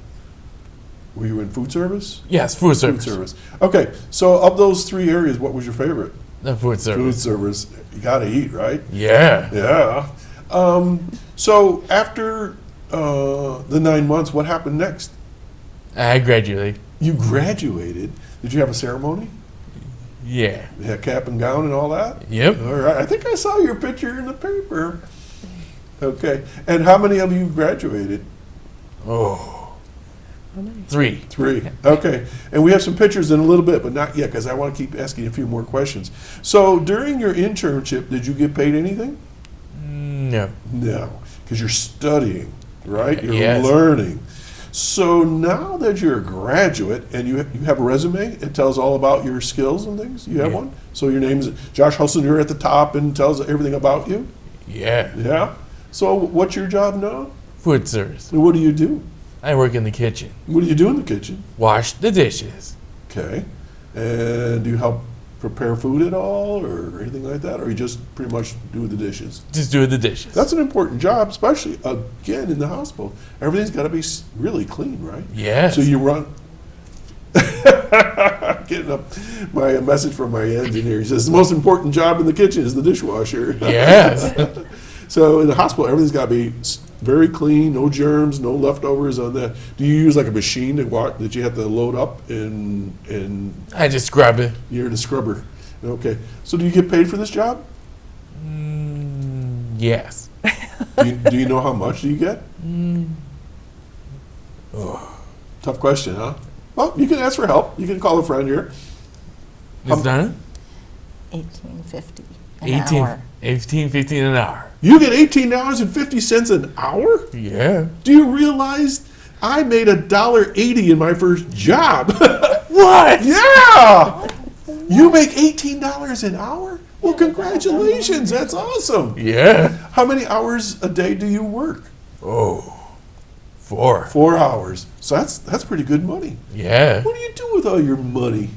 Speaker 3: Were you in food service?
Speaker 7: Yes, food
Speaker 3: Food
Speaker 7: service.
Speaker 3: service. Okay, so of those 3 areas, what was your favorite?
Speaker 7: The food
Speaker 3: Food
Speaker 7: service.
Speaker 3: service. You got to eat, right?
Speaker 7: Yeah.
Speaker 3: Yeah. So after the 9 months, what happened next?
Speaker 7: I graduated.
Speaker 3: You graduated. Did you have a ceremony?
Speaker 7: Yeah.
Speaker 3: Yeah, cap and gown and all that?
Speaker 7: Yep.
Speaker 3: All right. I think I saw your picture in the paper. Okay. And how many of you graduated?
Speaker 7: Oh. 3.
Speaker 3: 3. Okay. And we have some pictures in a little bit, but not yet, because I want to keep asking a few more questions. So during your internship, did you get paid anything?
Speaker 7: No.
Speaker 3: No, because you're studying, right? You're
Speaker 7: Yes.
Speaker 3: learning. So now that you're a graduate and you have a resume, it tells all about your skills and things. You have
Speaker 7: Yeah.
Speaker 3: one? So your name's Josh Holsinger at the top and tells everything about you?
Speaker 7: Yeah.
Speaker 3: Yeah. So what's your job now?
Speaker 7: Food service.
Speaker 3: And what do you do?
Speaker 7: I work in the kitchen.
Speaker 3: What do you do in the kitchen?
Speaker 7: Wash the dishes.
Speaker 3: Okay. And do you help prepare food at all or anything like that? Or you just pretty much do the dishes?
Speaker 7: Just do the dishes.
Speaker 3: That's an important job, especially, again, in the hospital. Everything's got to be really clean, right?
Speaker 7: Yes.
Speaker 3: So you run... Getting up my message from my engineer. He says, the most important job in the kitchen is the dishwasher.
Speaker 7: Yes.
Speaker 3: So in the hospital, everything's got to be very clean, no germs, no leftovers on that. Do you use like a machine that you have to load up and
Speaker 7: I just scrub it.
Speaker 3: you're the scrubber? Okay. So do you get paid for this job?
Speaker 7: Yes.
Speaker 3: Do you know how much do you get? Oh, tough question, huh? Well, you can ask for help. You can call a friend here.
Speaker 7: It's done?
Speaker 8: $18.50 an
Speaker 7: 18,
Speaker 8: hour.
Speaker 7: 15 an hour.
Speaker 3: You get $18.50 an hour?
Speaker 7: Yeah.
Speaker 3: Do you realize I made $1.80 in my first job?
Speaker 7: What?
Speaker 3: Yeah! You make $18 an hour? Well, congratulations. That's awesome.
Speaker 7: Yeah.
Speaker 3: How many hours a day do you work?
Speaker 7: Oh, 4.
Speaker 3: 4 hours. So that's pretty good money.
Speaker 7: Yeah.
Speaker 3: What do you do with all your money?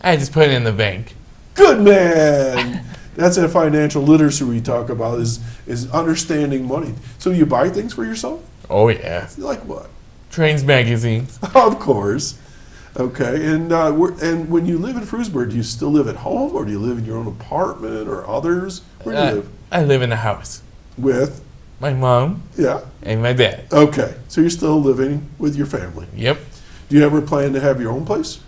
Speaker 7: I just put it in the bank.
Speaker 3: Good man. That's a financial literacy we talk about is understanding money. So you buy things for yourself?
Speaker 7: Oh, yeah.
Speaker 3: Like what?
Speaker 7: Trains magazines.
Speaker 3: Of course. Okay. And and when you live in Frewsburg, do you still live at home or do you live in your own apartment or others? Where do you live?
Speaker 7: I live in a house.
Speaker 3: With?
Speaker 7: My mom
Speaker 3: Yeah.
Speaker 7: and my dad.
Speaker 3: Okay. So you're still living with your family.
Speaker 7: Yep.
Speaker 3: Do you ever plan to have your own place?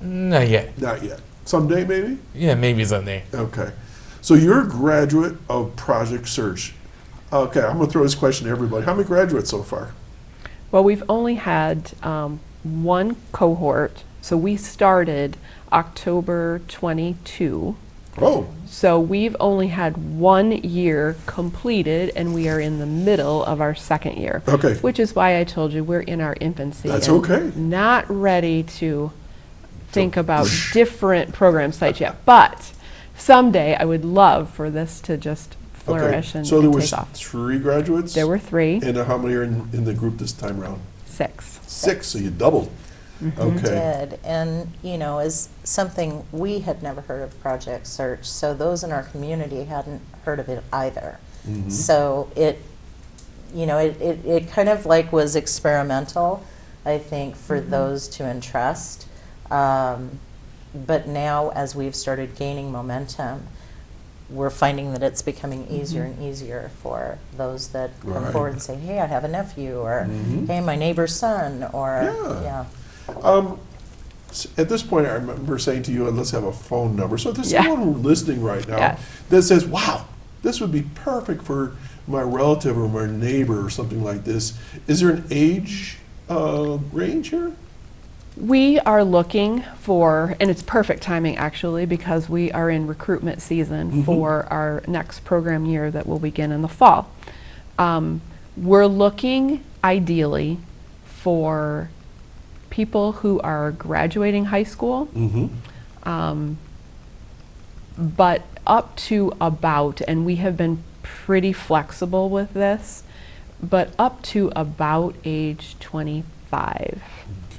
Speaker 7: Not yet.
Speaker 3: Not yet. Someday maybe?
Speaker 7: Yeah, maybe someday.
Speaker 3: Okay. So you're a graduate of Project Search. Okay, I'm going to throw this question to everybody. How many graduates so far?
Speaker 6: Well, we've only had one cohort. So we started October 22.
Speaker 3: Oh,
Speaker 6: So we've only had 1 year completed, and we are in the middle of our second year.
Speaker 3: Okay.
Speaker 6: Which is why I told you we're in our infancy.
Speaker 3: That's
Speaker 6: and
Speaker 3: okay.
Speaker 6: Not ready to think about different program sites yet. But someday I would love for this to just flourish
Speaker 3: okay.
Speaker 6: and,
Speaker 3: So there
Speaker 6: and
Speaker 3: was
Speaker 6: take off.
Speaker 3: 3 graduates?
Speaker 6: There were 3,
Speaker 3: And how many are in the group this time around?
Speaker 6: 6.
Speaker 3: 6, so you doubled. Okay.
Speaker 8: Did, and as something we had never heard of Project Search, so those in our community hadn't heard of it either. So it kind of like was experimental, I think, for those to entrust. But now, as we've started gaining momentum, we're finding that it's becoming easier and easier for those that come
Speaker 3: Right.
Speaker 8: forward and say, hey, I have a nephew, or hey, my neighbor's son, or
Speaker 3: Yeah. At this point, I remember saying to you, let's have a phone number. So if there's
Speaker 6: Yeah.
Speaker 3: someone listening right now
Speaker 6: Yes.
Speaker 3: that says, wow, this would be perfect for my relative or my neighbor or something like this, is there an age range here?
Speaker 6: We are looking for, and it's perfect timing actually, because we are in recruitment season for our next program year that will begin in the fall. We're looking ideally for people who are graduating high school, but up to about, and we have been pretty flexible with this, but up to about age 25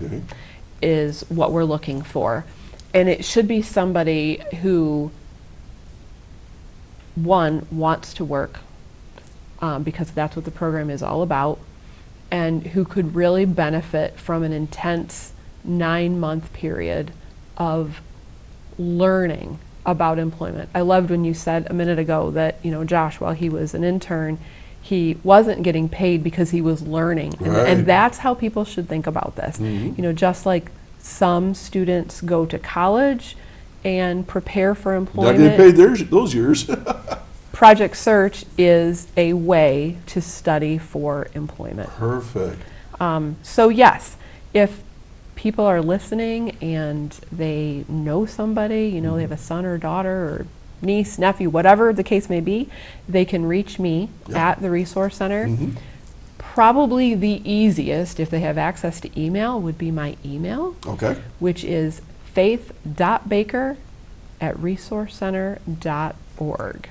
Speaker 3: Okay.
Speaker 6: is what we're looking for. And it should be somebody who, one, wants to work, because that's what the program is all about, and who could really benefit from an intense 9-month period of learning about employment. I loved when you said a minute ago that, Josh, while he was an intern, he wasn't getting paid because he was learning.
Speaker 3: Right.
Speaker 6: And that's how people should think about this. Just like some students go to college and prepare for
Speaker 3: Not getting
Speaker 6: employment.
Speaker 3: paid those years.
Speaker 6: Project Search is a way to study for employment.
Speaker 3: Perfect.
Speaker 6: So yes, if people are listening and they know somebody, you know, they have a son or daughter or niece, nephew, whatever the case may be, they can reach me at the Resource Center. Probably the easiest, if they have access to email, would be my email,
Speaker 3: Okay.
Speaker 6: which is faith.baker@resourcecenter.org.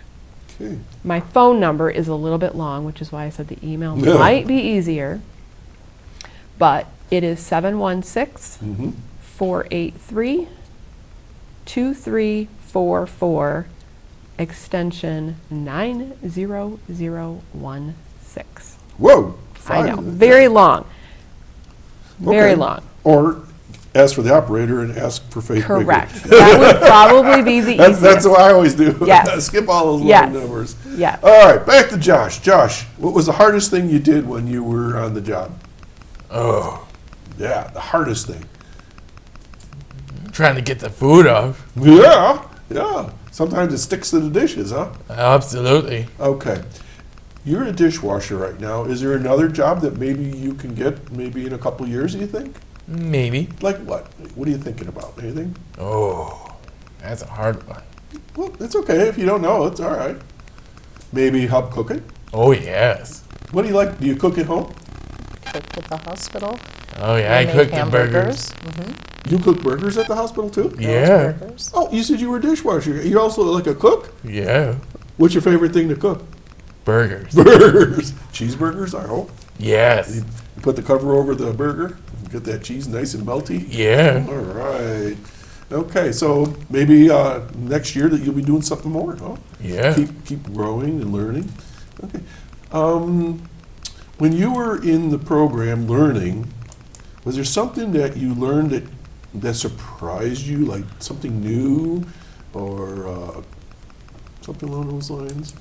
Speaker 3: Okay.
Speaker 6: My phone number is a little bit long, which is why I said the email
Speaker 3: Yeah.
Speaker 6: might be easier, but it is 716-483-2344, extension 90016.
Speaker 3: Whoa.
Speaker 6: I know, very long. Very
Speaker 3: Okay.
Speaker 6: long.
Speaker 3: Or ask for the operator and ask for Faith Baker.
Speaker 6: Correct. That would probably be the easiest.
Speaker 3: That's what I always do.
Speaker 6: Yes.
Speaker 3: Skip all those
Speaker 6: Yes.
Speaker 3: long numbers.
Speaker 6: Yes.
Speaker 3: All right, back to Josh. Josh, what was the hardest thing you did when you were on the job?
Speaker 7: Oh,
Speaker 3: Yeah, the hardest thing.
Speaker 7: trying to get the food off.
Speaker 3: Yeah, yeah. Sometimes it sticks to the dishes, huh?
Speaker 7: Absolutely.
Speaker 3: Okay. You're a dishwasher right now. Is there another job that maybe you can get maybe in a couple years, do you think?
Speaker 7: Maybe.
Speaker 3: Like what? What are you thinking about? Anything?
Speaker 7: Oh, that's a hard one.
Speaker 3: Well, that's okay. If you don't know, it's all right. Maybe help cooking?
Speaker 7: Oh, yes.
Speaker 3: What do you like? Do you cook at home?
Speaker 8: Cook at the hospital.
Speaker 7: Oh, yeah,
Speaker 8: We
Speaker 7: I
Speaker 8: make
Speaker 7: cook the burgers.
Speaker 3: You cook burgers at the hospital too?
Speaker 7: Yeah.
Speaker 8: Burgers.
Speaker 3: Oh, you said you were a dishwasher. You're also like a cook?
Speaker 7: Yeah.
Speaker 3: What's your favorite thing to cook?
Speaker 7: Burgers.
Speaker 3: Burgers. Cheeseburgers, I hope.
Speaker 7: Yes.
Speaker 3: You put the cover over the burger, get that cheese nice and melty.
Speaker 7: Yeah.
Speaker 3: All right. Okay, so maybe next year that you'll be doing something more, huh?
Speaker 7: Yeah.
Speaker 3: Keep growing and learning. Okay. When you were in the program learning, was there something that you learned that surprised you, like something new, or something along those lines?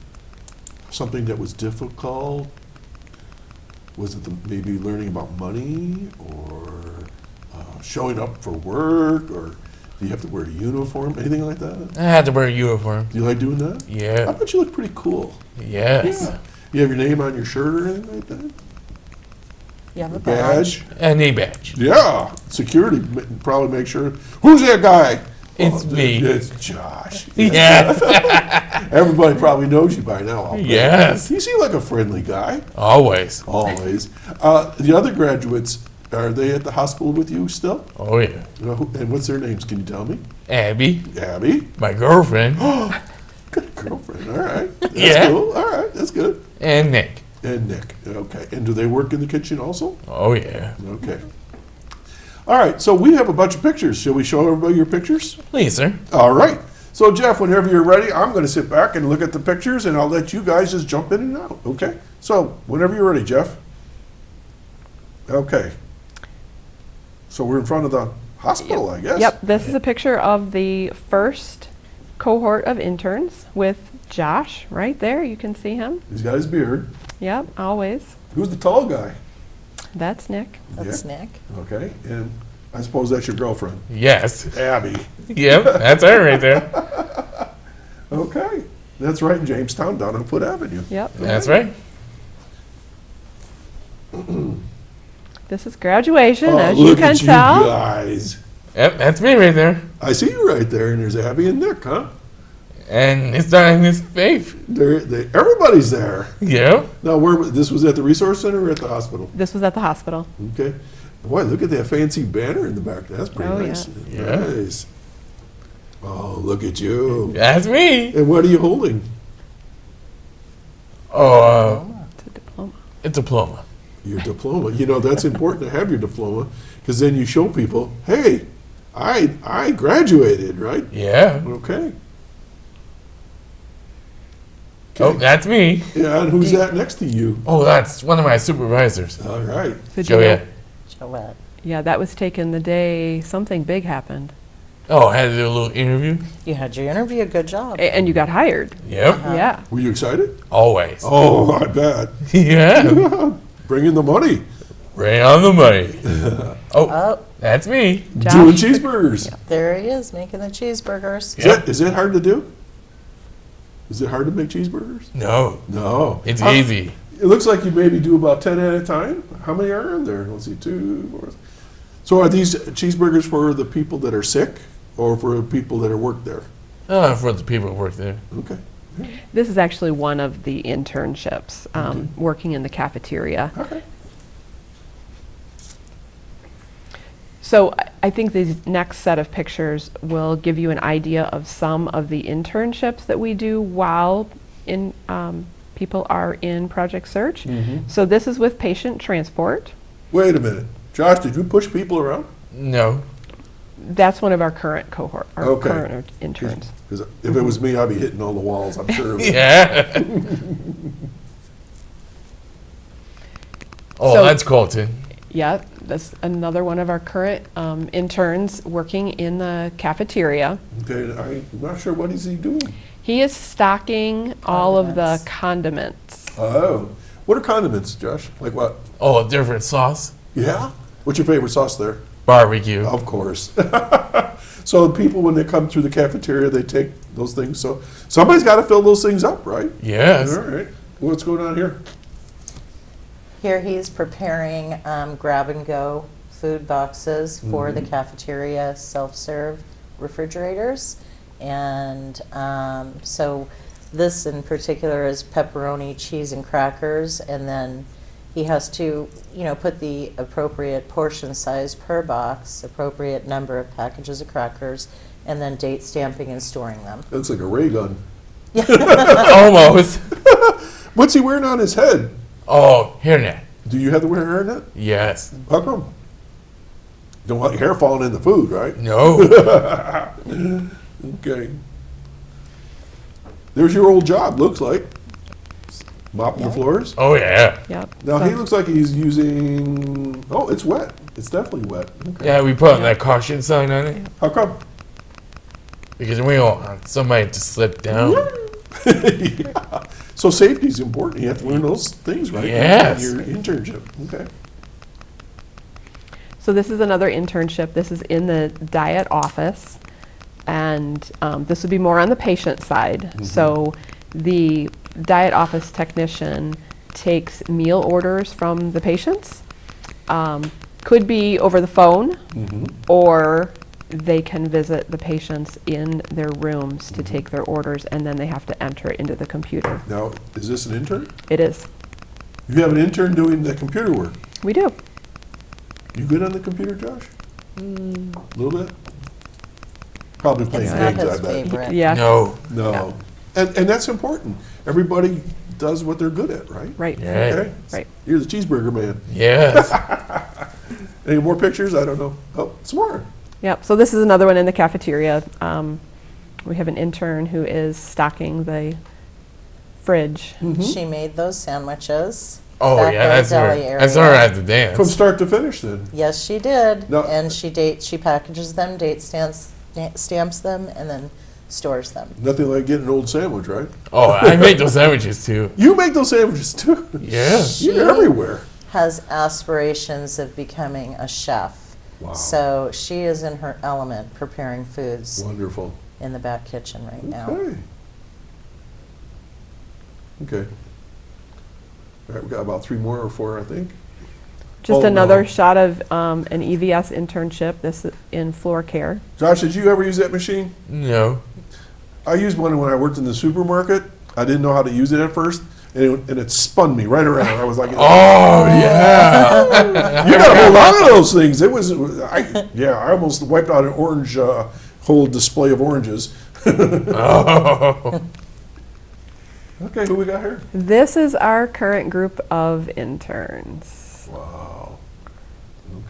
Speaker 3: Something that was difficult? Was it maybe learning about money, or showing up for work, or do you have to wear a uniform, anything like that?
Speaker 7: I had to wear a uniform.
Speaker 3: Do you like doing that? I
Speaker 7: Yeah.
Speaker 3: bet you look pretty cool.
Speaker 7: Yes.
Speaker 3: Yeah. You have your name on your shirt or anything like that?
Speaker 8: You have a badge.
Speaker 7: A knee badge.
Speaker 3: Yeah. Security probably make sure. Who's that guy?
Speaker 7: It's me.
Speaker 3: It's Josh.
Speaker 7: Yes.
Speaker 3: Everybody probably knows you by now. I'll bet.
Speaker 7: Yes.
Speaker 3: You seem like a friendly guy.
Speaker 7: Always.
Speaker 3: Always. The other graduates, are they at the hospital with you still?
Speaker 7: Oh, yeah.
Speaker 3: And what's their names? Can you tell me?
Speaker 7: Abby,
Speaker 3: Abby.
Speaker 7: my girlfriend,
Speaker 3: Good girlfriend. All right. That's
Speaker 7: Yeah.
Speaker 3: cool. All right. That's good.
Speaker 7: and Nick.
Speaker 3: And Nick. Okay. And do they work in the kitchen also?
Speaker 7: Oh, yeah.
Speaker 3: Okay. All right. So we have a bunch of pictures. Shall we show everybody your pictures?
Speaker 7: Please, sir.
Speaker 3: All right. So Jeff, whenever you're ready, I'm going to sit back and look at the pictures, and I'll let you guys just jump in and out. Okay. So whenever you're ready, Jeff. Okay. So we're in front of the hospital, I guess.
Speaker 6: Yep, this is a picture of the first cohort of interns with Josh right there. You can see him.
Speaker 3: He's got his beard.
Speaker 6: Yep, always.
Speaker 3: Who's the tall guy?
Speaker 6: That's Nick.
Speaker 8: That's
Speaker 3: Yeah.
Speaker 8: Nick.
Speaker 3: Okay. And I suppose that's your girlfriend,
Speaker 7: Yes.
Speaker 3: Abby.
Speaker 7: Yep, that's her right there.
Speaker 3: Okay. That's right in Jamestown, down on Foot Avenue.
Speaker 6: Yep.
Speaker 7: That's right.
Speaker 6: This is graduation,
Speaker 3: Oh,
Speaker 6: as you
Speaker 3: look
Speaker 6: can
Speaker 3: at you
Speaker 6: tell.
Speaker 3: guys.
Speaker 7: Yep, that's me right there.
Speaker 3: I see you right there, and there's Abby and Nick, huh?
Speaker 7: And it's Donna Miss Faith.
Speaker 3: Everybody's there.
Speaker 7: Yep.
Speaker 3: Now, this was at the resource center or at the hospital?
Speaker 6: This was at the hospital.
Speaker 3: Okay. Boy, look at that fancy banner in the back. That's pretty
Speaker 6: Oh,
Speaker 3: nice.
Speaker 7: yeah.
Speaker 3: Nice. Oh, look at you.
Speaker 7: That's me.
Speaker 3: And what are you holding?
Speaker 7: Oh,
Speaker 6: It's a diploma.
Speaker 7: it's a diploma.
Speaker 3: Your diploma. You know, that's important to have your diploma, because then you show people, hey, I graduated, right?
Speaker 7: Yeah.
Speaker 3: Okay.
Speaker 7: Oh, that's me.
Speaker 3: Yeah, and who's that next to you?
Speaker 7: Oh, that's one of my supervisors.
Speaker 3: All right.
Speaker 6: Did you know-
Speaker 7: Joanne.
Speaker 8: Joette.
Speaker 6: Yeah, that was taken the day something big happened.
Speaker 7: Oh, I had to do a little interview.
Speaker 8: You had your interview. Good job.
Speaker 6: And you got hired.
Speaker 7: Yep.
Speaker 6: Yeah.
Speaker 3: Were you excited?
Speaker 7: Always.
Speaker 3: Oh, I bet.
Speaker 7: Yeah.
Speaker 3: Bring in the money.
Speaker 7: Right on the money.
Speaker 8: Oh,
Speaker 7: That's me.
Speaker 3: Doing cheeseburgers.
Speaker 8: there he is, making the cheeseburgers.
Speaker 3: Is it hard to do? Is it hard to make cheeseburgers?
Speaker 7: No,
Speaker 3: No.
Speaker 7: it's easy.
Speaker 3: It looks like you maybe do about 10 at a time. How many are in there? Let's see, 2, 4. So are these cheeseburgers for the people that are sick or for people that are work there?
Speaker 7: For the people who work there.
Speaker 3: Okay.
Speaker 6: This is actually one of the internships, working in the cafeteria.
Speaker 3: Okay.
Speaker 6: So I think these next set of pictures will give you an idea of some of the internships that we do while people are in Project Search. So this is with patient transport.
Speaker 3: Wait a minute. Josh, did you push people around?
Speaker 7: No.
Speaker 6: That's one of our current cohort, our
Speaker 3: Okay.
Speaker 6: current interns.
Speaker 3: Because if it was me, I'd be hitting all the walls, I'm sure.
Speaker 7: Yeah. Oh,
Speaker 6: So-
Speaker 7: that's Colton.
Speaker 6: Yeah, that's another one of our current interns working in the cafeteria.
Speaker 3: Okay, I'm not sure what is he doing.
Speaker 6: He is stocking all of the condiments.
Speaker 3: Oh. What are condiments, Josh? Like what?
Speaker 7: Oh, different sauce.
Speaker 3: Yeah? What's your favorite sauce there?
Speaker 7: Barbecue.
Speaker 3: Of course. So the people, when they come through the cafeteria, they take those things. So somebody's got to fill those things up, right?
Speaker 7: Yes.
Speaker 3: All right. What's going on here?
Speaker 8: Here he's preparing grab-and-go food boxes for the cafeteria self-serve refrigerators. And so this in particular is pepperoni, cheese, and crackers. And then he has to, put the appropriate portion size per box, appropriate number of packages of crackers, and then date stamping and storing them.
Speaker 3: Looks like a ray gun.
Speaker 7: Almost.
Speaker 3: What's he wearing on his head?
Speaker 7: Oh, hairnet.
Speaker 3: Do you have to wear a hairnet?
Speaker 7: Yes.
Speaker 3: How come? Don't want your hair falling in the food, right?
Speaker 7: No.
Speaker 3: Okay. There's your old job, looks like. Mopping the floors.
Speaker 7: Oh, yeah.
Speaker 6: Yep.
Speaker 3: Now
Speaker 6: So-
Speaker 3: he looks like he's using, oh, it's wet. It's definitely wet. Okay.
Speaker 7: Yeah, we put that caution sign on it
Speaker 3: How come?
Speaker 7: because we don't want somebody to slip down.
Speaker 3: Yeah. So safety's important. You have to learn those things, right?
Speaker 7: Yes.
Speaker 3: In your internship. Okay.
Speaker 6: So this is another internship. This is in the diet office, and this would be more on the patient side. So the diet office technician takes meal orders from the patients. Could be over the phone, or they can visit the patients in their rooms to take their orders, and then they have to enter it into the computer.
Speaker 3: Now, is this an intern?
Speaker 6: It is.
Speaker 3: You have an intern doing the computer work.
Speaker 6: We do.
Speaker 3: You good on the computer, Josh? A little bit? Probably playing
Speaker 8: It's not
Speaker 3: games, I
Speaker 8: his
Speaker 3: bet.
Speaker 8: favorite.
Speaker 6: Yeah.
Speaker 7: No.
Speaker 3: No. And that's important. Everybody does what they're good at, right?
Speaker 6: Right.
Speaker 7: Yeah.
Speaker 3: Okay.
Speaker 6: Right.
Speaker 3: You're the cheeseburger man.
Speaker 7: Yes.
Speaker 3: Any more pictures? I don't know. Oh, some more.
Speaker 6: Yep. So this is another one in the cafeteria. We have an intern who is stocking the fridge.
Speaker 8: She made those sandwiches.
Speaker 7: Oh,
Speaker 8: back
Speaker 7: yeah,
Speaker 8: in
Speaker 7: that's
Speaker 8: the
Speaker 7: her.
Speaker 8: deli
Speaker 7: That's
Speaker 8: area.
Speaker 7: her at the dance.
Speaker 3: From start to finish, then.
Speaker 8: Yes, she did.
Speaker 3: No.
Speaker 8: And she packages them, stamps them, and then stores them.
Speaker 3: Nothing like getting an old sandwich, right?
Speaker 7: Oh, I make those sandwiches too.
Speaker 3: You make those sandwiches too.
Speaker 7: Yeah.
Speaker 3: You're everywhere.
Speaker 8: Has aspirations of becoming a chef.
Speaker 3: Wow.
Speaker 8: So she is in her element preparing foods
Speaker 3: Wonderful.
Speaker 8: in the back kitchen right now.
Speaker 3: Okay. Okay. All right, we got about 3 more or 4, I think.
Speaker 6: Just
Speaker 3: Oh,
Speaker 6: another
Speaker 3: no.
Speaker 6: shot of an EVS internship. This is in floor care.
Speaker 3: Josh, did you ever use that machine?
Speaker 7: No.
Speaker 3: I used one when I worked in the supermarket. I didn't know how to use it at first, and it spun me right around. I was like,
Speaker 7: Oh, yeah.
Speaker 3: you got to hold on to those things. I almost wiped out an orange, whole display of oranges.
Speaker 7: Oh.
Speaker 3: Okay, who we got here?
Speaker 6: This is our current group of interns.
Speaker 3: Wow.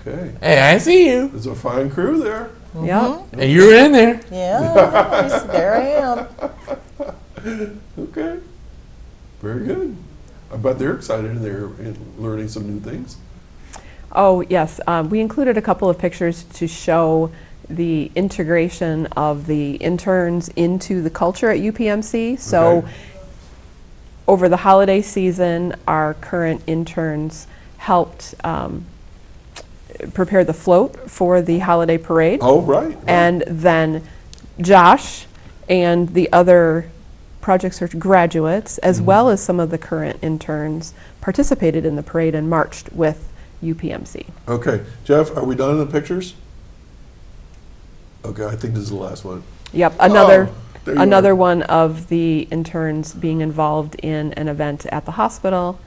Speaker 3: Okay.
Speaker 7: Hey, I see you.
Speaker 3: There's a fine crew there.
Speaker 6: Yep.
Speaker 7: And you're in there.
Speaker 8: Yeah, there I am.
Speaker 3: Okay. Very good. I bet they're excited and they're learning some new things.
Speaker 6: Oh, yes. We included a couple of pictures to show the integration of the interns into the culture at UPMC. So
Speaker 3: Okay.
Speaker 6: over the holiday season, our current interns helped prepare the float for the holiday parade.
Speaker 3: Oh, right.
Speaker 6: And then Josh and the other Project Search graduates, as well as some of the current interns, participated in the parade and marched with UPMC.
Speaker 3: Okay, Jeff, are we done in the pictures? Okay, I think this is the last one.
Speaker 6: Yep,
Speaker 3: there you
Speaker 6: another
Speaker 3: are.
Speaker 6: one of the interns being involved in an event at the hospital.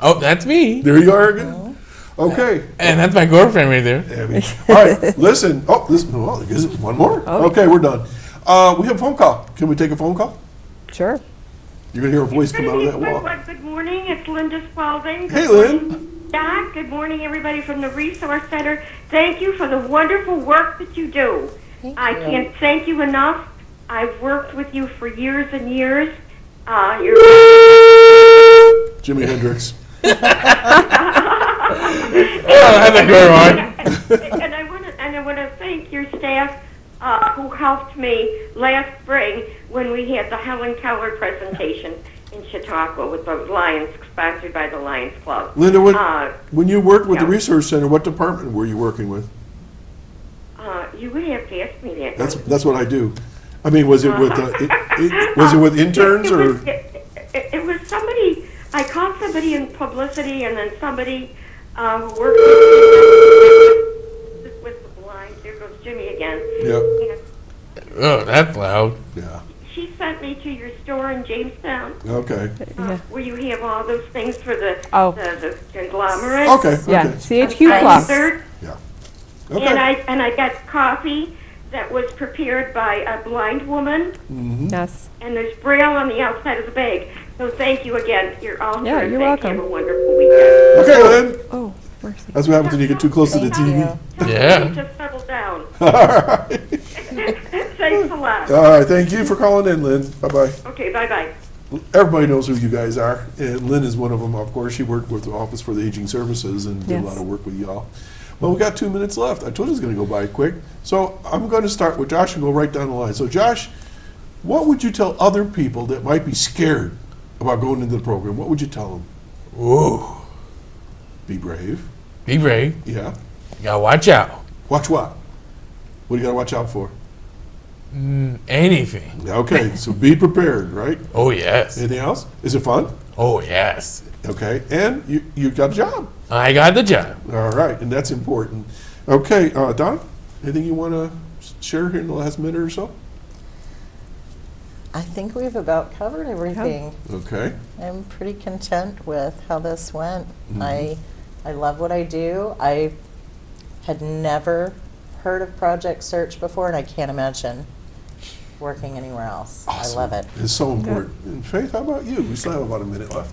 Speaker 7: Oh, that's me.
Speaker 3: There you are again. Okay.
Speaker 7: And that's my girlfriend right there.
Speaker 3: Abby. All right, listen. Oh, well, is it one more?
Speaker 6: Oh.
Speaker 3: Okay, we're done. We have a phone call. Can we take a phone call?
Speaker 6: Sure.
Speaker 3: You're going to hear a voice come out of that wall.
Speaker 9: Good morning, it's Linda Spalding.
Speaker 3: Hey,
Speaker 9: Good
Speaker 3: Lynn.
Speaker 9: morning, Doc. Good morning, everybody from the Resource Center. Thank you for the wonderful work that you do. I can't thank you enough. I've worked with you for years and years. You're
Speaker 3: Jimi Hendrix.
Speaker 7: Oh, that's a good one.
Speaker 9: and I want to thank your staff who helped me last spring when we had the Helen Keller presentation in Chautauqua with the Lions, sponsored by the Lions Club.
Speaker 3: Linda, when you worked with the
Speaker 9: yeah.
Speaker 3: Resource Center, what department were you working with?
Speaker 9: You would have to ask me that.
Speaker 3: That's what I do. I mean, was it with was it with interns or?
Speaker 9: It was somebody. I called somebody in publicity, and then somebody who worked with the blind. There goes Jimmy again.
Speaker 3: Yeah.
Speaker 9: And
Speaker 7: Oh, that's loud.
Speaker 3: Yeah.
Speaker 9: she sent me to your store in Jamestown,
Speaker 3: Okay.
Speaker 9: where you have all those things for the
Speaker 6: Oh.
Speaker 9: the conglomerate.
Speaker 3: Okay.
Speaker 6: Yeah,
Speaker 3: Okay.
Speaker 6: CHQ
Speaker 9: On
Speaker 6: Plus.
Speaker 9: 23rd.
Speaker 3: Yeah.
Speaker 9: And
Speaker 3: Okay.
Speaker 9: I got coffee that was prepared by a blind woman,
Speaker 6: Yes.
Speaker 9: and there's Braille on the outside of the bag. So thank you again. You're all
Speaker 6: Yeah,
Speaker 9: here.
Speaker 6: you're
Speaker 9: Thank you.
Speaker 6: welcome.
Speaker 9: Have a wonderful weekend.
Speaker 3: Okay, Lynn.
Speaker 6: Oh, mercy.
Speaker 3: That's what happens when you get too close to the TV.
Speaker 7: Yeah.
Speaker 9: Just settle down.
Speaker 3: All right.
Speaker 9: Thanks a lot.
Speaker 3: All right. Thank you for calling in, Lynn. Bye bye.
Speaker 9: Okay, bye-bye.
Speaker 3: Everybody knows who you guys are, and Lynn is one of them. Of course, she worked with the Office for the Aging Services and did a
Speaker 6: Yes.
Speaker 3: lot of work with y'all. Well, we got 2 minutes left. I told you it was going to go by quick. So I'm going to start with Josh and go right down the line. So Josh, what would you tell other people that might be scared about going into the program? What would you tell them?
Speaker 7: Ooh.
Speaker 3: Be brave.
Speaker 7: Be brave.
Speaker 3: Yeah.
Speaker 7: You gotta watch out.
Speaker 3: Watch what? What do you got to watch out for?
Speaker 7: Anything.
Speaker 3: Okay, so be prepared, right?
Speaker 7: Oh, yes.
Speaker 3: Anything else? Is it fun?
Speaker 7: Oh, yes.
Speaker 3: Okay, and you got a job.
Speaker 7: I got the job.
Speaker 3: All right, and that's important. Okay, Don, anything you want to share here in the last minute or so?
Speaker 8: I think we've about covered everything.
Speaker 3: Okay.
Speaker 8: I'm pretty content with how this went. I love what I do. I had never heard of Project Search before, and I can't imagine working anywhere else.
Speaker 3: Awesome.
Speaker 8: I love it.
Speaker 3: It's so important. And Faith, how about you? We still have about a minute left.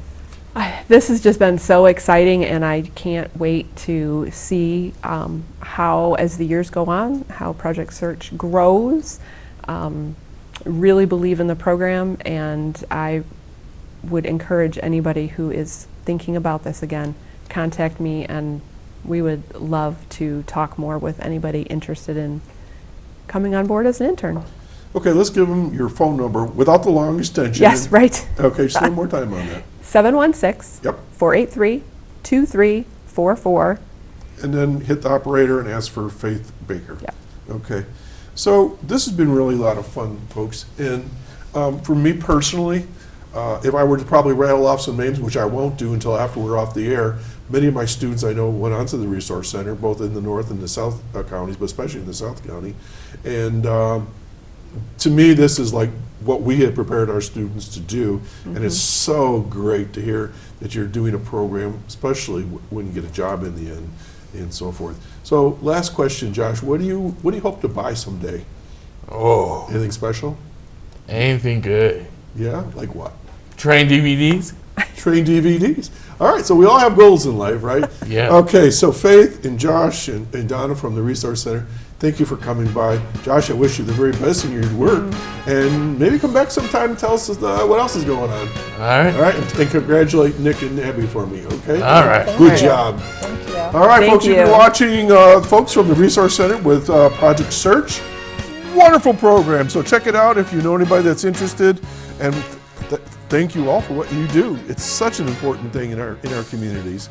Speaker 6: This has just been so exciting, and I can't wait to see how, as the years go on, how Project Search grows. Really believe in the program, and I would encourage anybody who is thinking about this again, contact me, and we would love to talk more with anybody interested in coming on board as an intern.
Speaker 3: Okay, let's give them your phone number without the long extension.
Speaker 6: Yes, right.
Speaker 3: Okay, just one more time on that.
Speaker 6: 716
Speaker 3: Yep.
Speaker 6: 483 2344.
Speaker 3: And then hit the operator and ask for Faith Baker.
Speaker 6: Yep.
Speaker 3: Okay. So this has been really a lot of fun, folks. And for me personally, if I were to probably rattle off some names, which I won't do until after we're off the air, many of my students I know went on to the Resource Center, both in the North and the South counties, but especially in the South County. And to me, this is like what we had prepared our students to do. And it's so great to hear that you're doing a program, especially when you get a job in the end and so forth. So last question, Josh, what do you hope to buy someday?
Speaker 7: Oh,
Speaker 3: Anything special?
Speaker 7: anything good.
Speaker 3: Yeah, like what?
Speaker 7: Train DVDs?
Speaker 3: Train DVDs. All right, so we all have goals in life, right?
Speaker 7: Yeah.
Speaker 3: Okay, so Faith and Josh and Donna from the Resource Center, thank you for coming by. Josh, I wish you the very best in your work, and maybe come back sometime and tell us what else is going on.
Speaker 7: All right.
Speaker 3: All right, and congratulate Nick and Abby for me, okay?
Speaker 7: All right.
Speaker 3: Good job.
Speaker 8: Thank you.
Speaker 3: All right,
Speaker 6: Thank
Speaker 3: folks, you've been
Speaker 6: you.
Speaker 3: watching folks from the Resource Center with Project Search. Wonderful program, so check it out if you know anybody that's interested, and thank you all for what you do. It's such an important thing in our communities.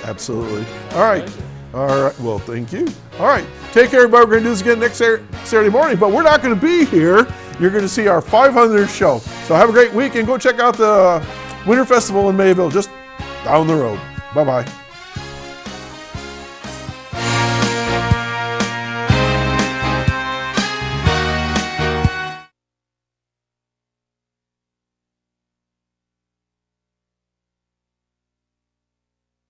Speaker 3: Absolutely. All right. All right. Well, thank you. All right. Take care, everybody. We're going to do this again next Saturday morning, but we're not going to be here. You're going to see our 500th show. So have a great week and go check out the Winter Festival in Mayville just down the road. Bye-bye.